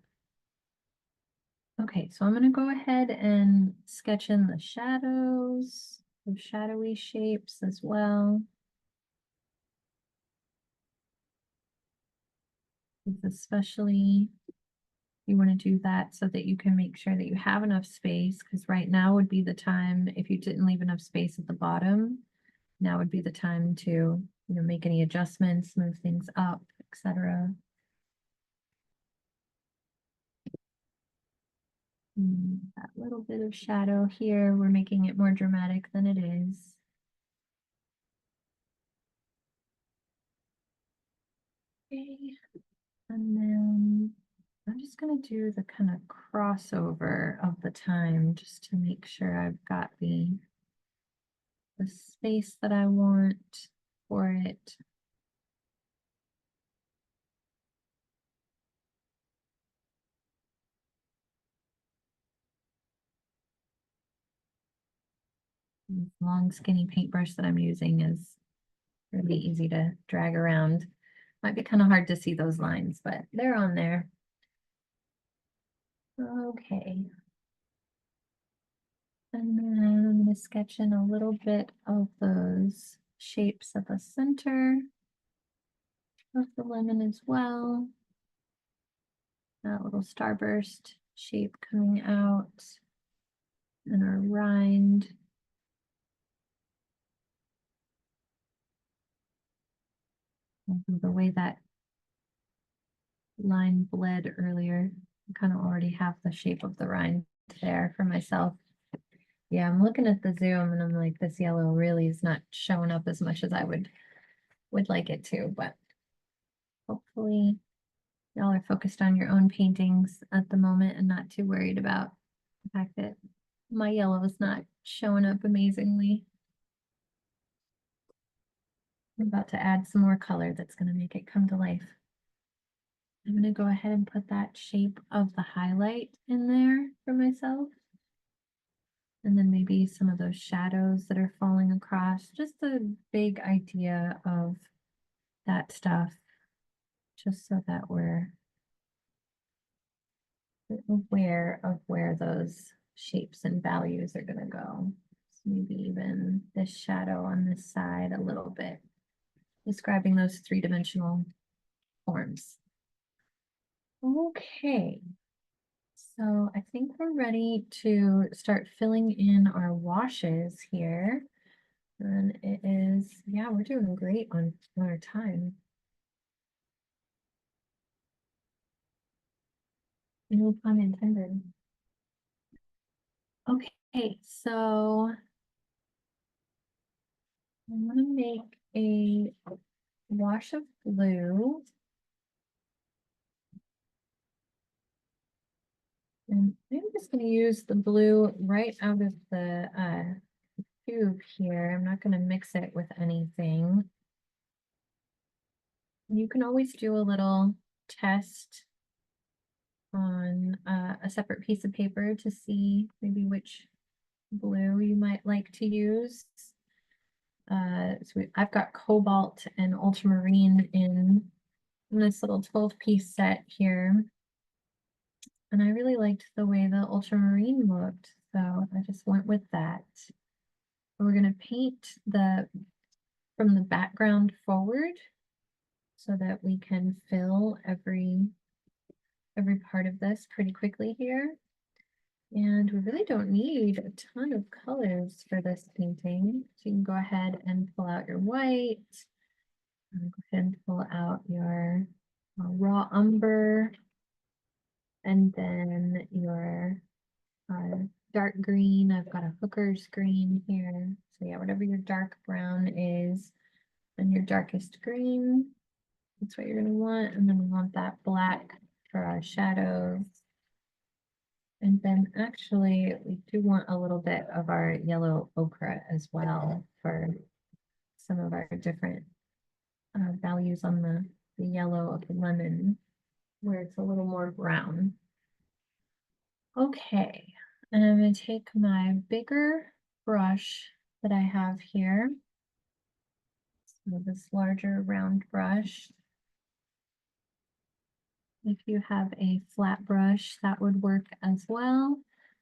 Okay, so I'm going to go ahead and sketch in the shadows, the shadowy shapes as well. Especially you want to do that so that you can make sure that you have enough space, because right now would be the time, if you didn't leave enough space at the bottom, now would be the time to, make any adjustments, move things up, etc. That little bit of shadow here, we're making it more dramatic than it is. Okay, and then I'm just going to do the kind of crossover of the thyme just to make sure I've got the space that I want for it. This long skinny paintbrush that I'm using is really easy to drag around. Might be kind of hard to see those lines, but they're on there. Okay. And then I'm going to sketch in a little bit of those shapes at the center of the lemon as well. That little starburst shape coming out and our rind. The way that line bled earlier, I kind of already have the shape of the rind there for myself. Yeah, I'm looking at the zoom and I'm like, this yellow really is not showing up as much as I would like it to, but hopefully y'all are focused on your own paintings at the moment and not too worried about the fact that my yellow is not showing up amazingly. I'm about to add some more color that's going to make it come to life. I'm going to go ahead and put that shape of the highlight in there for myself. And then maybe some of those shadows that are falling across, just the big idea of that stuff, just so that we're aware of where those shapes and values are going to go. So maybe even this shadow on this side a little bit, describing those three-dimensional forms. Okay, So I think we're ready to start filling in our washes here. And it is, yeah, we're doing great on our time. No pun intended. Okay, so I'm gonna make a wash of blue. And I'm just gonna use the blue right out of the tube here. I'm not gonna mix it with anything. You can always do a little test on a separate piece of paper to see maybe which blue you might like to use. I've got cobalt and ultramarine in this little 12-piece set here. And I really liked the way the ultramarine looked, so I just went with that. We're going to paint from the background forward so that we can fill every part of this pretty quickly here. And we really don't need a ton of colors for this painting. So you can go ahead and pull out your white. Go ahead and pull out your raw umber. And then your dark green. I've got a hooker's green here. So yeah, whatever your dark brown is and your darkest green, that's what you're gonna want. And then we want that black for our shadows. And then actually we do want a little bit of our yellow ochre as well for some of our different values on the yellow of the lemon where it's a little more brown. Okay, and I'm going to take my bigger brush that I have here, so this larger round brush. If you have a flat brush, that would work as well.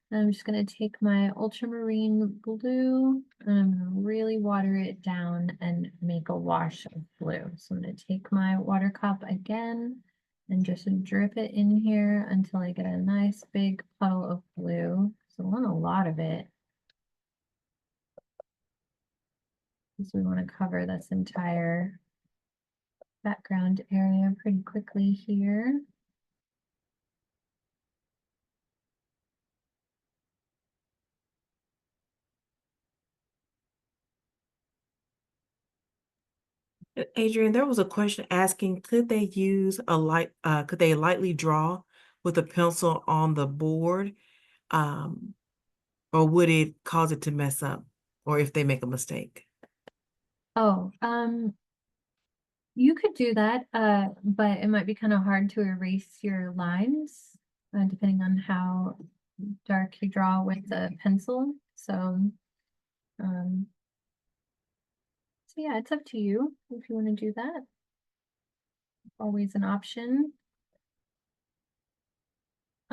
And I'm just going to take my ultramarine blue and I'm going to really water it down and make a wash of blue. So I'm going to take my water cup again and just drip it in here until I get a nice big puddle of blue. So I want a lot of it, because we want to cover this entire background area pretty quickly here. Adrian, there was a question asking, could they use could they lightly draw with a pencil on the board? Um, or would it cause it to mess up? Or if they make a mistake? Oh, you could do that, but it might be kind of hard to erase your lines, depending on how dark you draw with the pencil. Um, so yeah, it's up to you if you want to do that. Always an option.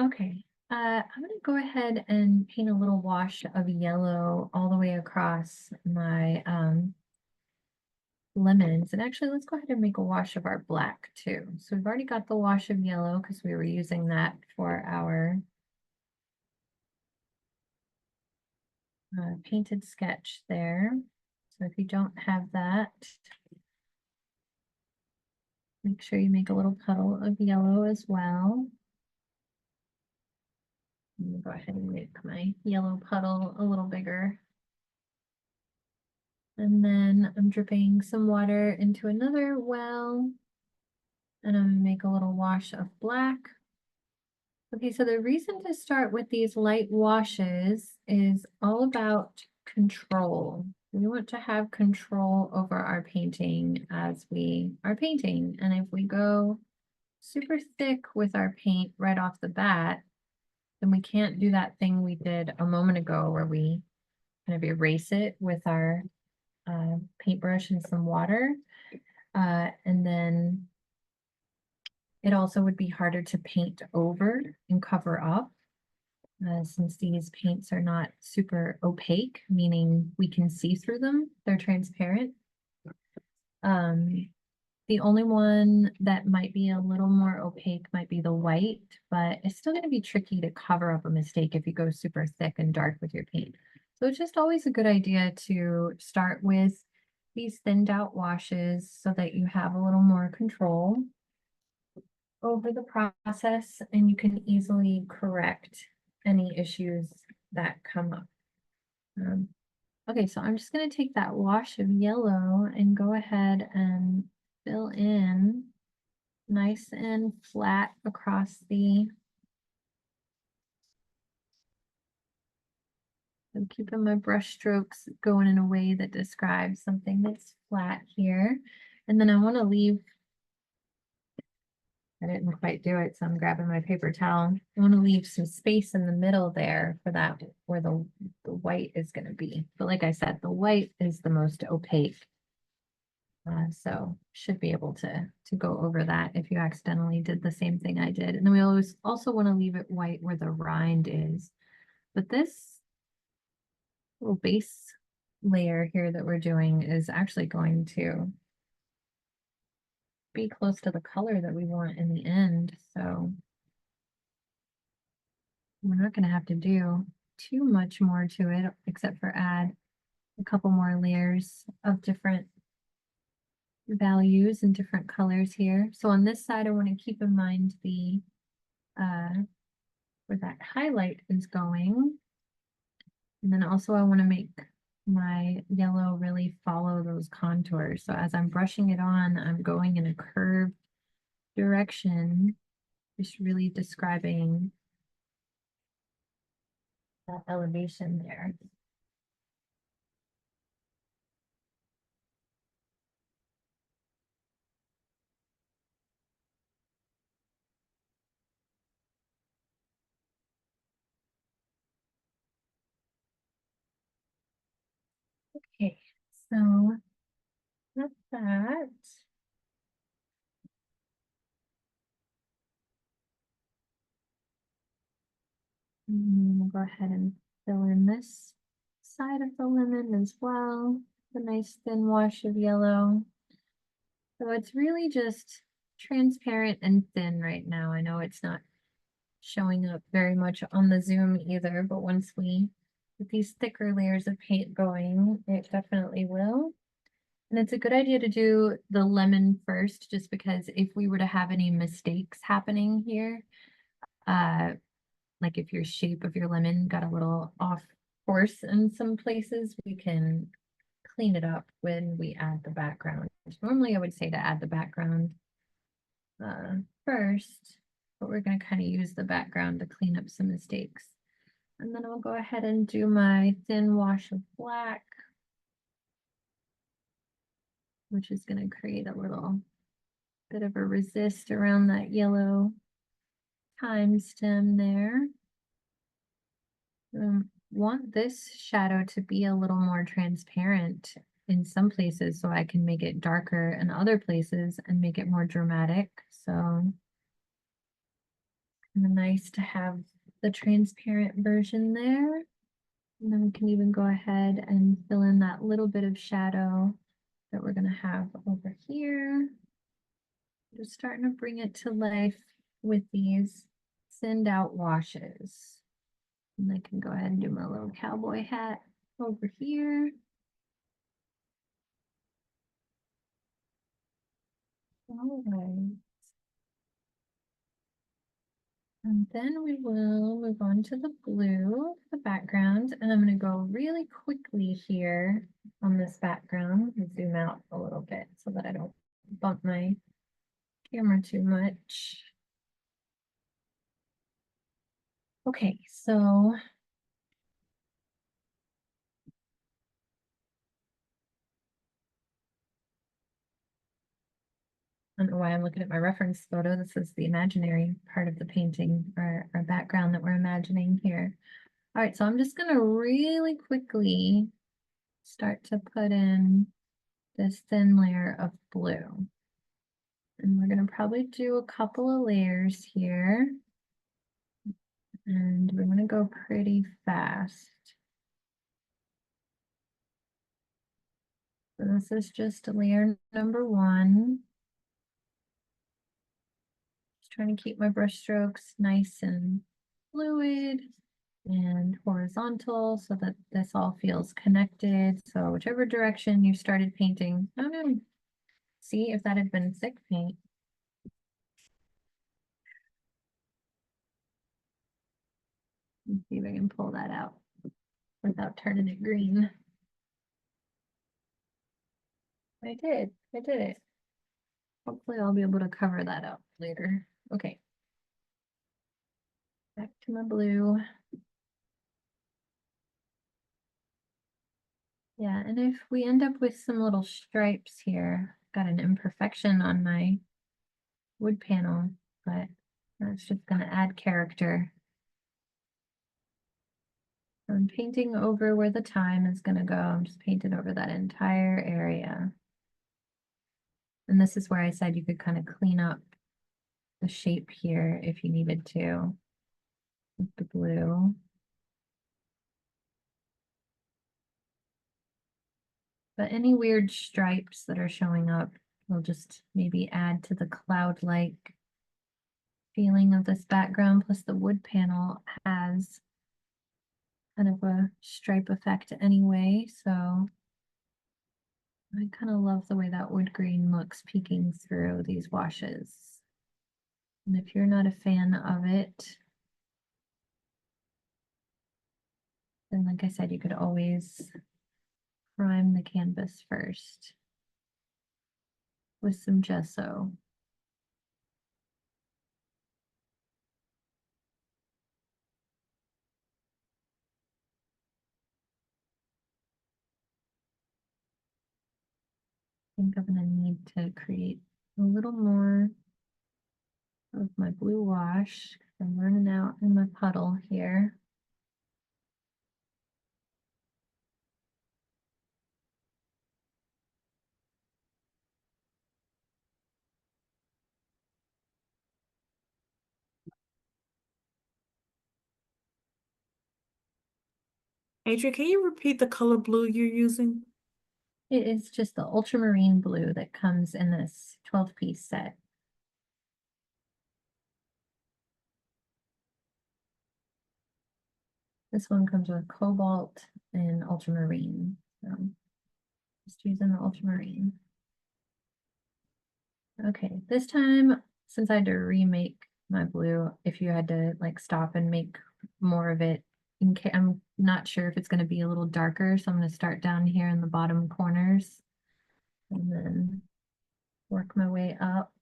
Okay, I'm gonna go ahead and paint a little wash of yellow all the way across my lemons. And actually, let's go ahead and make a wash of our black too. So we've already got the wash of yellow because we were using that for our painted sketch there. So if you don't have that, make sure you make a little puddle of yellow as well. I'm gonna go ahead and make my yellow puddle a little bigger. And then I'm dripping some water into another well. And I'm gonna make a little wash of black. Okay, so the reason to start with these light washes is all about control. We want to have control over our painting as we are painting. And if we go super thick with our paint right off the bat, then we can't do that thing we did a moment ago where we kind of erase it with our paintbrush and some water. And then it also would be harder to paint over and cover up, since these paints are not super opaque, meaning we can see through them. They're transparent. The only one that might be a little more opaque might be the white, but it's still gonna be tricky to cover up a mistake if you go super thick and dark with your paint. So it's just always a good idea to start with these thinned out washes so that you have a little more control over the process and you can easily correct any issues that come up. Um, okay, so I'm just going to take that wash of yellow and go ahead and fill in nice and flat across the, I'm keeping my brush strokes going in a way that describes something that's flat here. And then I want to leave, I didn't quite do it, so I'm grabbing my paper towel. I want to leave some space in the middle there for that where the white is going to be. But like I said, the white is the most opaque. So should be able to go over that if you accidentally did the same thing I did. And then we always also want to leave it white where the rind is. But this little base layer here that we're doing is actually going to be close to the color that we want in the end. So we're not going to have to do too much more to it except for add a couple more layers of different values and different colors here. So on this side, I want to keep in mind the where that highlight is going. And then also I want to make my yellow really follow those contours. So as I'm brushing it on, I'm going in a curved direction, just really describing that elevation there. Okay, so that's that. And we'll go ahead and fill in this side of the lemon as well. The nice thin wash of yellow. So it's really just transparent and thin right now. I know it's not showing up very much on the zoom either, but once we get these thicker layers of paint going, it definitely will. And it's a good idea to do the lemon first, just because if we were to have any mistakes happening here, like if your shape of your lemon got a little off course in some places, we can clean it up when we add the background. Normally I would say to add the background first, but we're going to kind of use the background to clean up some mistakes. And then I'll go ahead and do my thin wash of black, which is going to create a little bit of a resist around that yellow thyme stem there. Want this shadow to be a little more transparent in some places so I can make it darker in other places and make it more dramatic. So kind of nice to have the transparent version there. And then we can even go ahead and fill in that little bit of shadow that we're going to have over here. Just starting to bring it to life with these thinned out washes. And I can go ahead and do my little cowboy hat over here. All right. And then we will move on to the blue, the background, and I'm going to go really quickly here on this background and zoom out a little bit so that I don't bump my camera too much. Okay, so I don't know why I'm looking at my reference photo. This is the imaginary part of the painting or background that we're imagining here. All right, so I'm just going to really quickly start to put in this thin layer of blue. And we're going to probably do a couple of layers here. And we're going to go pretty fast. So this is just layer number one. trying to keep my brush strokes nice and fluid and horizontal so that this all feels connected. So whichever direction you started painting, oh no, see if that had been thick paint. Let's see if I can pull that out without turning it green. I did it. Hopefully I'll be able to cover that up later. Okay. Back to my blue. Yeah, and if we end up with some little stripes here, got an imperfection on my wood panel, but that's just gonna add character. I'm painting over where the thyme is gonna go. I'm just painting over that entire area. And this is where I said you could kind of clean up the shape here if you needed to with the blue. But any weird stripes that are showing up will just maybe add to the cloud-like feeling of this background. Plus the wood panel has kind of a stripe effect anyway, so I kind of love the way that wood green looks peeking through these washes. And if you're not a fan of it, then like I said, you could always prime the canvas first with some gesso. I think I'm gonna need to create a little more of my blue wash. I'm running out in my puddle here. Adrian, can you repeat the color blue you're using? It is just the ultramarine blue that comes in this 12-piece set. This one comes with cobalt and ultramarine. So just using the ultramarine. Okay, this time, since I had to remake my blue, if you had to like stop and make more of it, in case I'm not sure if it's going to be a little darker, so I'm going to start down here in the bottom corners and then work my way up.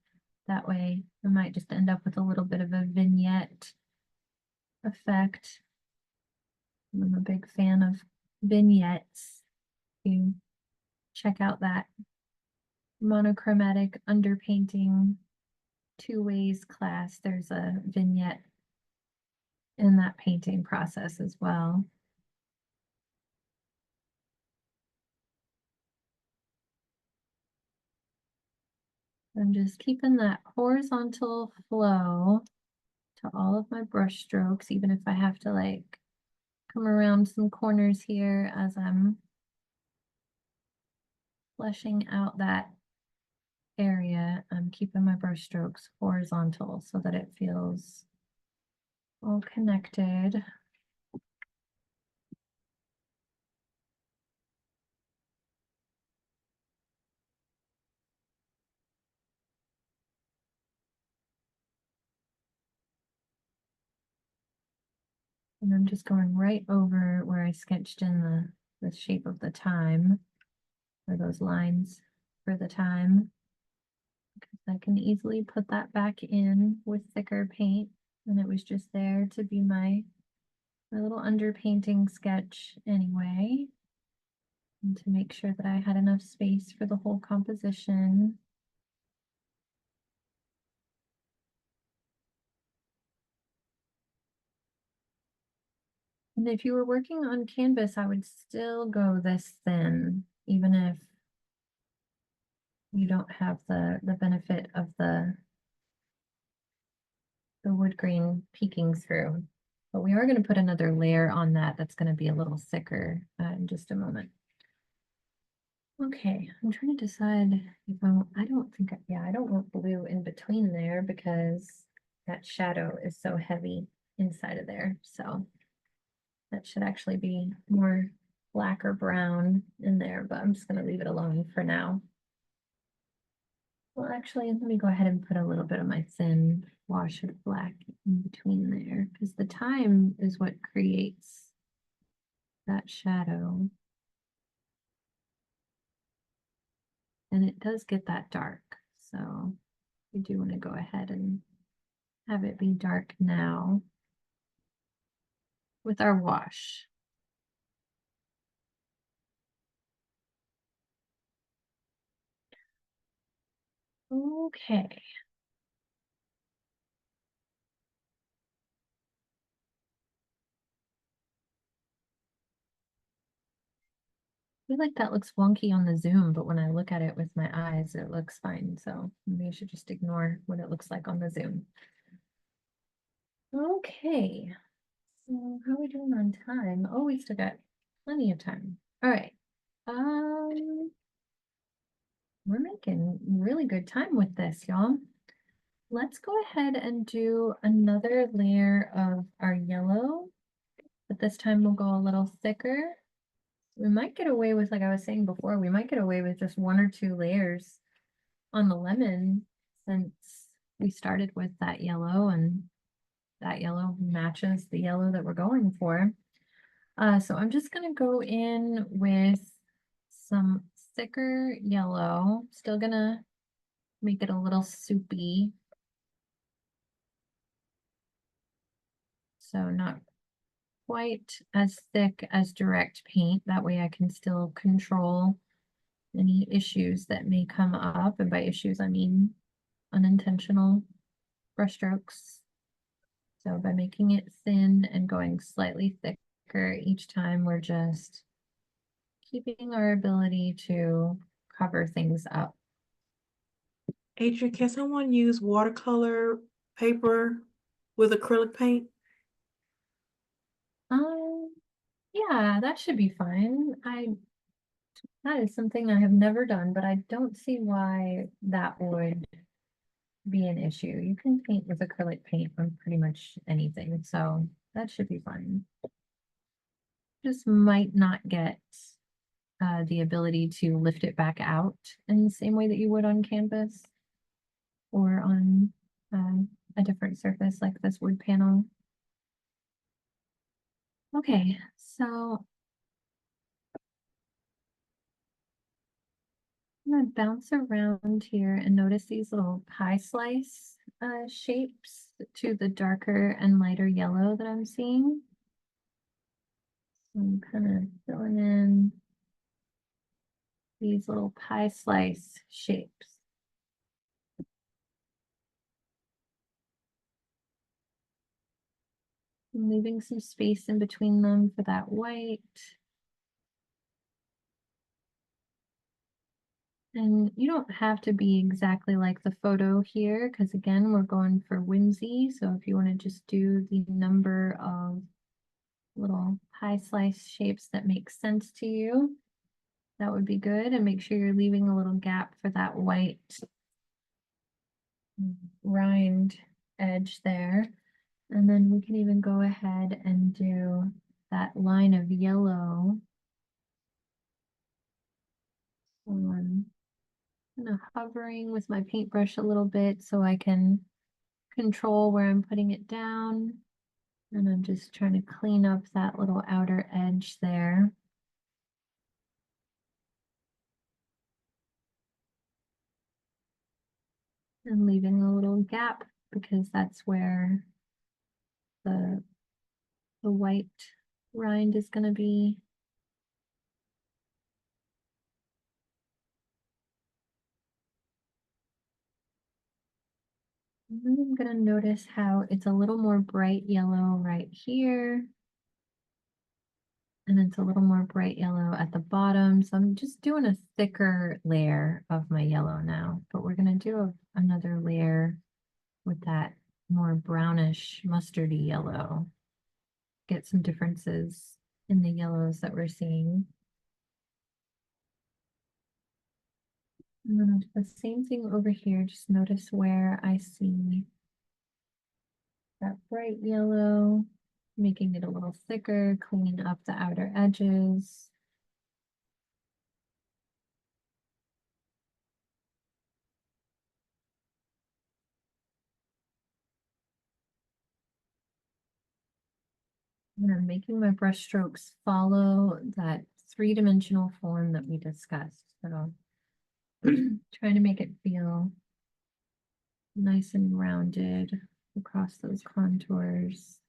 That way, I might just end up with a little bit of a vignette effect. I'm a big fan of vignettes. You check out that monochromatic underpainting 2 ways class. There's a vignette in that painting process as well. I'm just keeping that horizontal flow to all of my brush strokes, even if I have to like come around some corners here as I'm fleshing out that area. I'm keeping my brush strokes horizontal so that it feels all connected. And I'm just going right over where I sketched in the shape of the thyme, or those lines for the thyme. Because I can easily put that back in with thicker paint. And it was just there to be my little underpainting sketch anyway. And to make sure that I had enough space for the whole composition. And if you were working on canvas, I would still go this thin, even if you don't have the benefit of the wood grain peeking through. But we are going to put another layer on that that's going to be a little thicker in just a moment. Okay, I'm trying to decide if I don't think, yeah, I don't want blue in between there because that shadow is so heavy inside of there. So that should actually be more black or brown in there, but I'm just gonna leave it alone for now. Well, actually, let me go ahead and put a little bit of my thin wash of black in between there, because the thyme is what creates that shadow. And it does get that dark. So you do want to go ahead and have it be dark now with our wash. Okay. I feel like that looks wonky on the Zoom, but when I look at it with my eyes, it looks fine. So maybe I should just ignore what it looks like on the Zoom. Okay. So how are we doing on time? Oh, we still got plenty of time. All right. Um, we're making really good time with this, y'all. Let's go ahead and do another layer of our yellow, but this time we'll go a little thicker. We might get away with, like I was saying before, we might get away with just 1 or 2 layers on the lemon since we started with that yellow and that yellow matches the yellow that we're going for. So I'm just gonna go in with some thicker yellow, still gonna make it a little soupy. So not quite as thick as direct paint. That way I can still control any issues that may come up. And by issues, I mean unintentional brush strokes. So by making it thin and going slightly thicker each time, we're just keeping our ability to cover things up. Adrian, can someone use watercolor paper with acrylic paint? Um, yeah, that should be fine. That is something I have never done, but I don't see why that would be an issue. You can paint with acrylic paint on pretty much anything, so that should be fine. Just might not get the ability to lift it back out in the same way that you would on canvas or on a different surface like this wood panel. Okay, so I'm gonna bounce around here and notice these little pie slice shapes to the darker and lighter yellow that I'm seeing. So I'm kind of filling in these little pie slice shapes. I'm leaving some space in between them for that white. And you don't have to be exactly like the photo here, because again, we're going for whimsy. So if you want to just do the number of little pie slice shapes that make sense to you, that would be good. And make sure you're leaving a little gap for that white rind edge there. And then we can even go ahead and do that line of yellow. I'm kind of hovering with my paintbrush a little bit so I can control where I'm putting it down. And I'm just trying to clean up that little outer edge there. And leaving a little gap because that's where the white rind is going to be. And then I'm going to notice how it's a little more bright yellow right here. And it's a little more bright yellow at the bottom. So I'm just doing a thicker layer of my yellow now, but we're going to do another layer with that more brownish mustardy yellow. Get some differences in the yellows that we're seeing. And then I'll do the same thing over here. Just notice where I see that bright yellow, making it a little thicker, cleaning up the outer edges. And I'm making my brush strokes follow that three-dimensional form that we discussed. So trying to make it feel nice and rounded across those contours.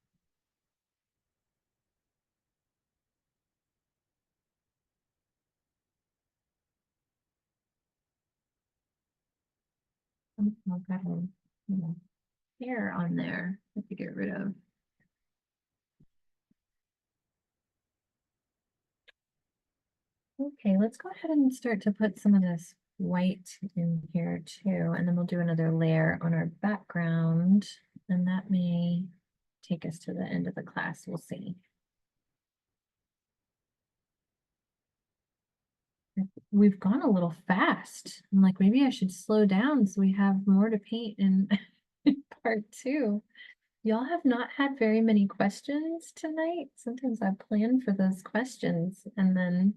Oh, I've got a hair on there I have to get rid of. Okay, let's go ahead and start to put some of this white in here too, and then we'll do another layer on our background, and that may take us to the end of the class. We'll see. We've gone a little fast. I'm like, maybe I should slow down so we have more to paint in part two. Y'all have not had very many questions tonight. Sometimes I plan for those questions and then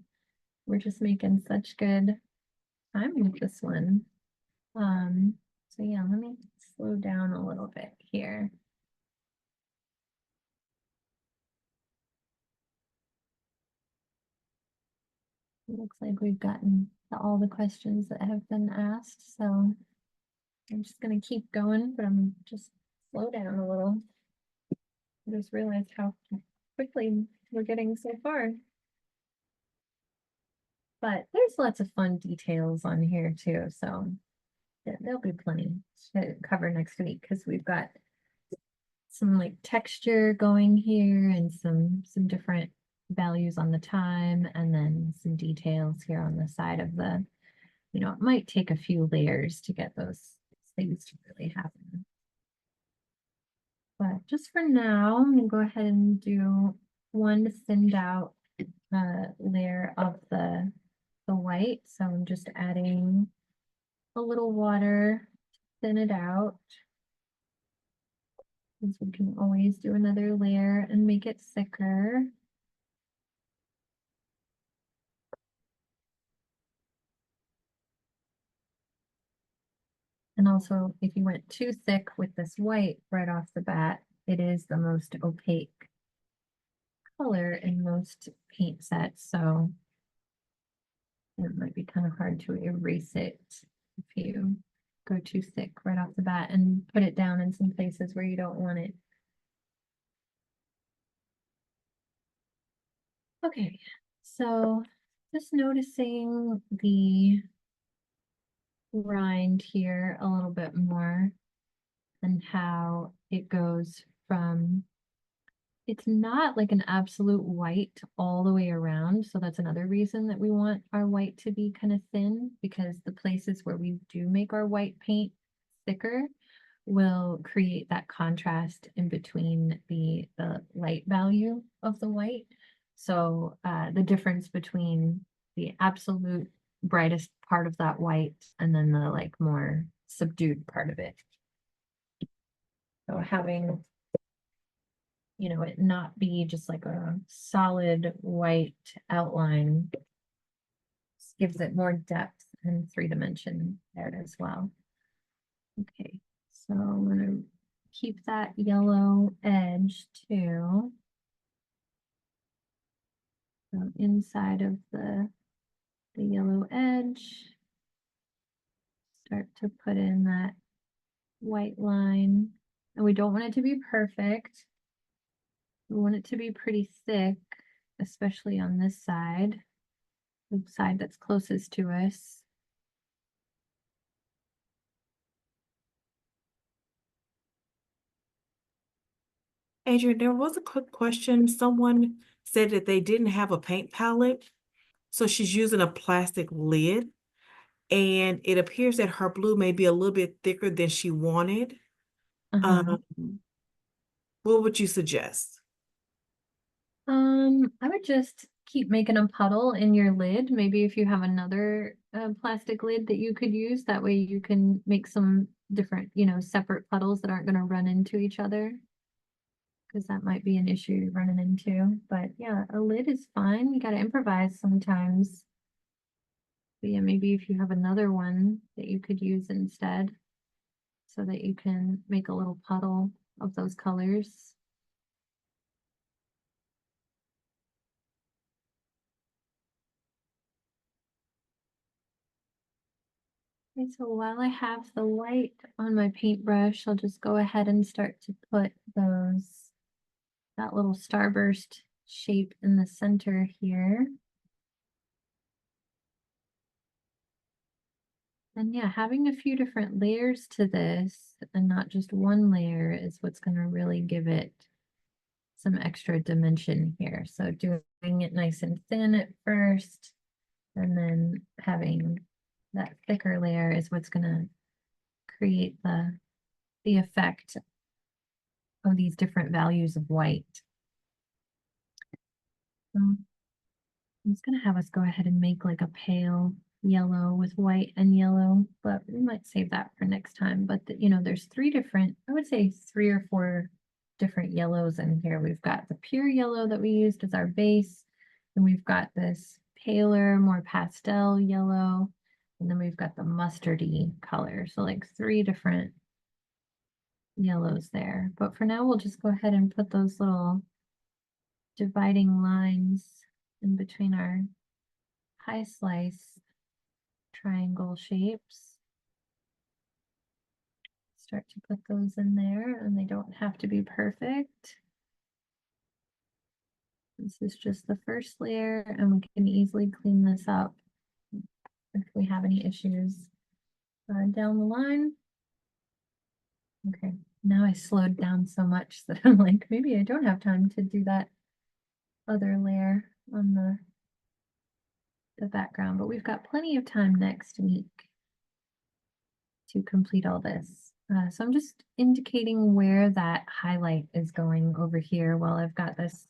we're just making such good time with this one. So yeah, let me slow down a little bit here. It looks like we've gotten to all the questions that have been asked, so I'm just gonna keep going, but I'm just slow down a little. I just realized how quickly we're getting so far. But there's lots of fun details on here too, so there'll be plenty to cover next week because we've got some like texture going here and some different values on the time and then some details here on the side of the, it might take a few layers to get those things to really happen. But just for now, I'm gonna go ahead and do one thinned out layer of the white. So I'm just adding a little water to thin it out. Since we can always do another layer and make it thicker. And also, if you went too thick with this white right off the bat, it is the most opaque color in most paint sets. So it might be kind of hard to erase it if you go too thick right off the bat and put it down in some places where you don't want it. Okay, so just noticing the rind here a little bit more and how it goes from, it's not like an absolute white all the way around. So that's another reason that we want our white to be kind of thin, because the places where we do make our white paint thicker will create that contrast in between the light value of the white. So the difference between the absolute brightest part of that white and then the like more subdued part of it. So having, it not be just like a solid white outline gives it more depth and 3 dimension there as well. Okay, so I'm gonna keep that yellow edge too. So inside of the yellow edge, start to put in that white line. And we don't want it to be perfect. We want it to be pretty thick, especially on this side, the side that's closest to us. Adrian, there was a quick question. Someone said that they didn't have a paint palette, so she's using a plastic lid, and it appears that her blue may be a little bit thicker than she wanted. What would you suggest? I would just keep making a puddle in your lid. Maybe if you have another plastic lid that you could use, that way you can make some different, separate puddles that aren't going to run into each other. because that might be an issue you're running into. But yeah, a lid is fine. You got to improvise sometimes. But yeah, maybe if you have another one that you could use instead so that you can make a little puddle of those colors. Okay, so while I have the white on my paintbrush, I'll just go ahead and start to put that little starburst shape in the center here. And yeah, having a few different layers to this and not just one layer is what's going to really give it some extra dimension here. So doing it nice and thin at first, and then having that thicker layer is what's going to create the effect of these different values of white. I'm just gonna have us go ahead and make like a pale yellow with white and yellow, but we might save that for next time. But you know, there's three different, I would say 3 or 4 different yellows in here. We've got the pure yellow that we used as our base, and we've got this paler, more pastel yellow, and then we've got the mustardy color. So like 3 different yellows there. But for now, we'll just go ahead and put those little dividing lines in between our high slice triangle shapes. Start to put those in there, and they don't have to be perfect. This is just the first layer, and we can easily clean this up if we have any issues down the line. Okay, now I slowed down so much that I'm like, maybe I don't have time to do that other layer on the background, but we've got plenty of time next week to complete all this. So I'm just indicating where that highlight is going over here while I've got this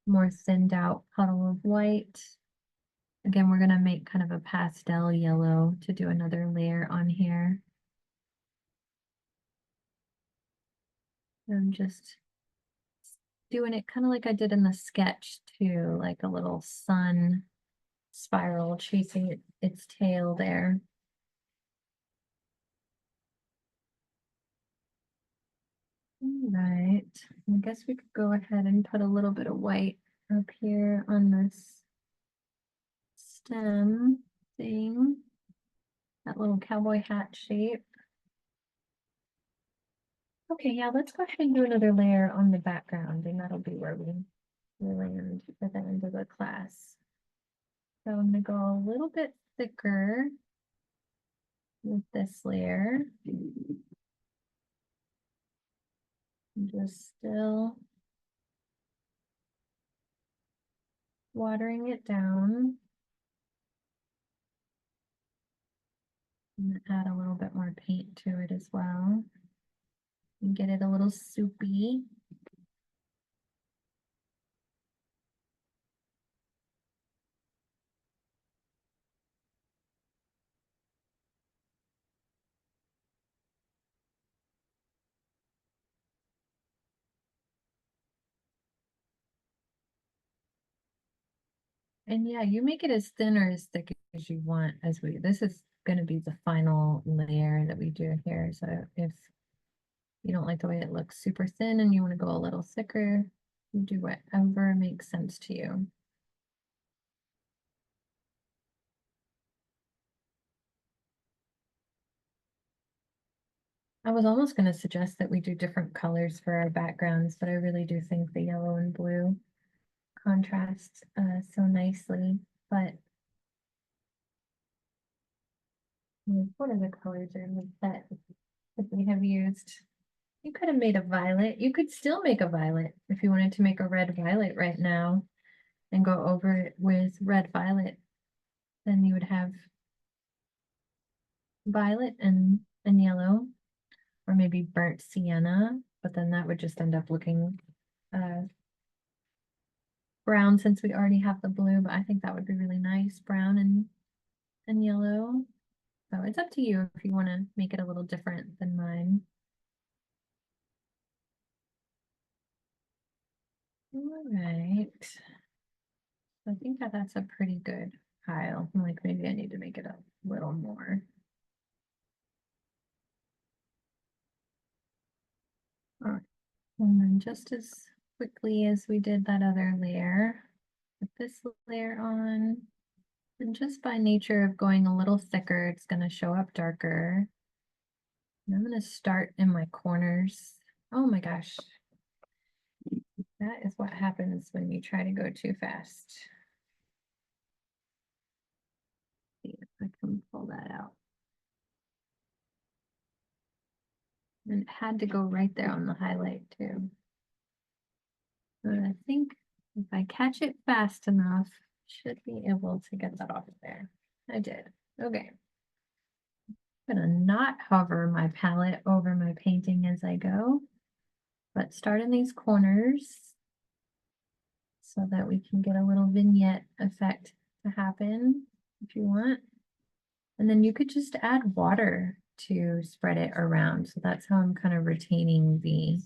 more thinned out puddle of white. Again, we're going to make kind of a pastel yellow to do another layer on here. I'm just doing it kind of like I did in the sketch too, like a little sun spiral chasing its tail there. All right, I guess we could go ahead and put a little bit of white up here on this stem thing, that little cowboy hat shape. Okay, yeah, let's go ahead and do another layer on the background, and that'll be where we land at the end of the class. So I'm gonna go a little bit thicker with this layer. And just still watering it down. And add a little bit more paint to it as well. And get it a little soupy. And yeah, you make it as thin or as thick as you want this is going to be the final layer that we do here. So if you don't like the way it looks super thin and you want to go a little thicker, you do whatever makes sense to you. I was almost going to suggest that we do different colors for our backgrounds, but I really do think the yellow and blue contrast so nicely. But what other colors are that we have used? You could have made a violet. You could still make a violet if you wanted to make a red violet right now and go over it with red violet. Then you would have violet and yellow, or maybe burnt sienna, but then that would just end up looking brown since we already have the blue, but I think that would be really nice, brown and yellow. So it's up to you if you want to make it a little different than mine. All right. I think that that's a pretty good pile. Like maybe I need to make it a little more. All right. And then just as quickly as we did that other layer, put this layer on. And just by nature of going a little thicker, it's going to show up darker. And I'm going to start in my corners. Oh my gosh. That is what happens when you try to go too fast. See if I can pull that out. And it had to go right there on the highlight too. But I think if I catch it fast enough, should be able to get that off of there. I did. Okay. I'm gonna not hover my palette over my painting as I go, but start in these corners so that we can get a little vignette effect to happen if you want. And then you could just add water to spread it around. So that's how I'm kind of retaining the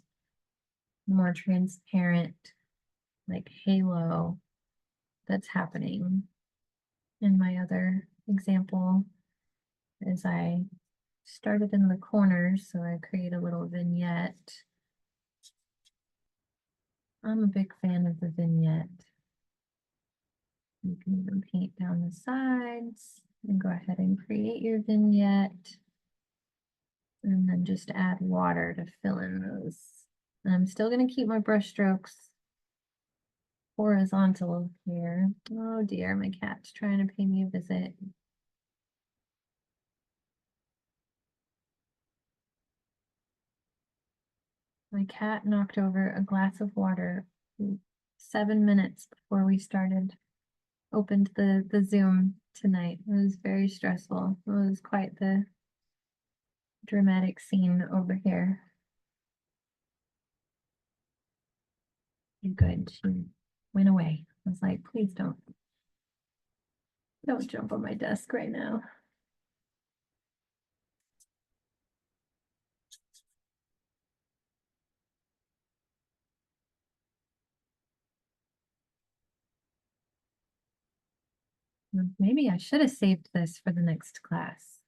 more transparent, like halo that's happening in my other example as I started in the corners. So I create a little vignette. I'm a big fan of the vignette. You can even paint down the sides and go ahead and create your vignette. And then just add water to fill in those. And I'm still going to keep my brush strokes horizontal here. Oh dear, my cat's trying to pay me a visit. My cat knocked over a glass of water 7 minutes before we opened the Zoom tonight. It was very stressful. It was quite the dramatic scene over here. Good, she went away. I was like, please don't jump on my desk right now. Maybe I should have saved this for the next class.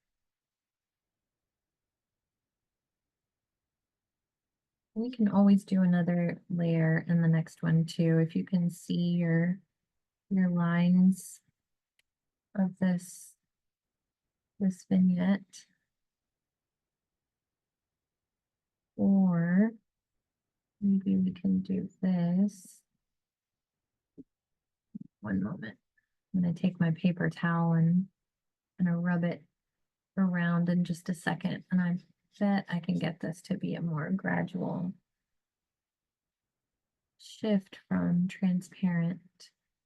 We can always do another layer in the next one too. If you can see your lines of this vignette. Or maybe we can do this. One moment. I'm going to take my paper towel and rub it around in just a second. And I bet I can get this to be a more gradual shift from transparent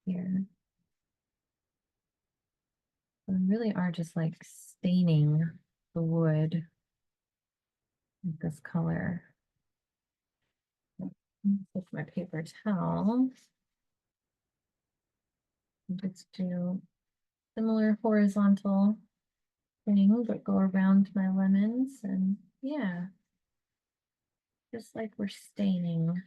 here. We really are just like staining the wood with this color. Take my paper towel. Let's do similar horizontal thing, but go around my lemons and yeah, just like we're staining.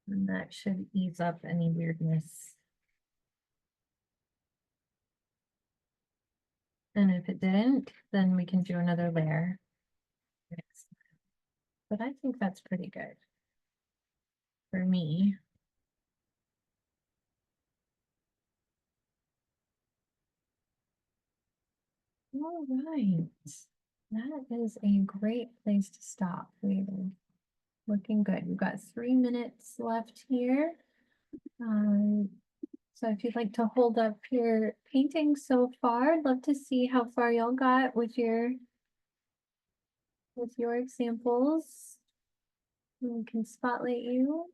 And that should ease up any weirdness. And if it didn't, then we can do another layer. But I think that's pretty good for me. All right. That is a great place to stop. We're looking good. We've got 3 minutes left here. So if you'd like to hold up your painting so far, I'd love to see how far y'all got with your examples. We can spotlight you.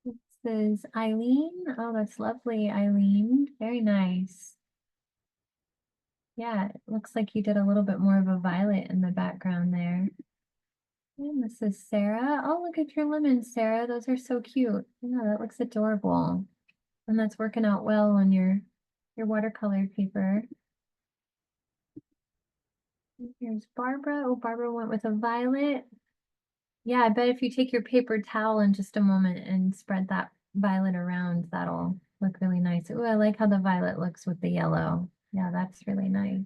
This is Eileen. Oh, that's lovely, Eileen. Very nice. Yeah, it looks like you did a little bit more of a violet in the background there. And this is Sarah. Oh, look at your lemons, Sarah. Those are so cute. Yeah, that looks adorable. And that's working out well on your watercolor paper. And here's Barbara. Oh, Barbara went with a violet. Yeah, I bet if you take your paper towel in just a moment and spread that violet around, that'll look really nice. Oh, I like how the violet looks with the yellow. Yeah, that's really nice.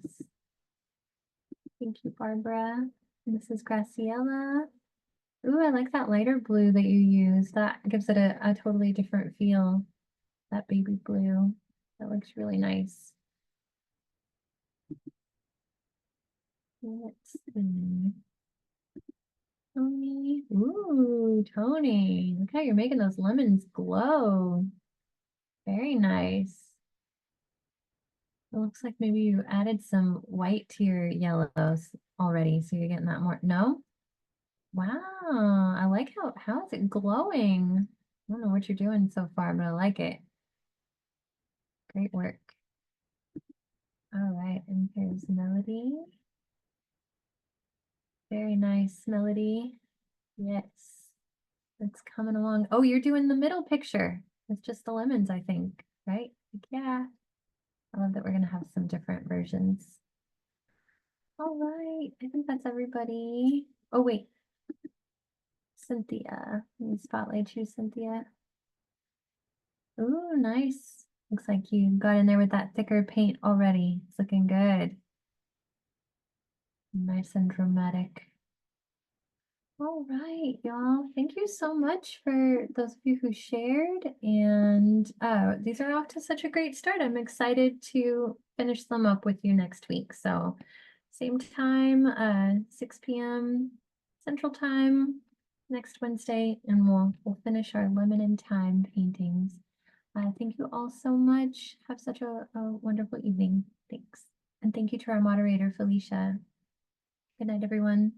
Thank you, Barbara. And this is Graciela. Ooh, I like that lighter blue that you use. That gives it a totally different feel. That baby blue. That looks really nice. Let's see. Tony. Ooh, Tony. Look how you're making those lemons glow. Very nice. It looks like maybe you added some white to your yellows already, so you're getting that more. No? Wow, I like how is it glowing? I don't know what you're doing so far, but I like it. Great work. All right, and here's Melody. Very nice, Melody. Yes, it's coming along. Oh, you're doing the middle picture with just the lemons, I think, right? Like, yeah. I love that we're gonna have some different versions. All right, I think that's everybody. Oh, wait, Cynthia. Let me spotlight you, Cynthia. Ooh, nice. Looks like you got in there with that thicker paint already. It's looking good. Nice and dramatic. All right, y'all. Thank you so much for those of you who shared. And these are off to such a great start. I'm excited to finish them up with you next week. So same time, 6 p.m. Central Time next Wednesday, and we'll finish our lemon and thyme paintings. Thank you all so much. Have such a wonderful evening. Thanks. And thank you to our moderator, Felicia. Good night, everyone.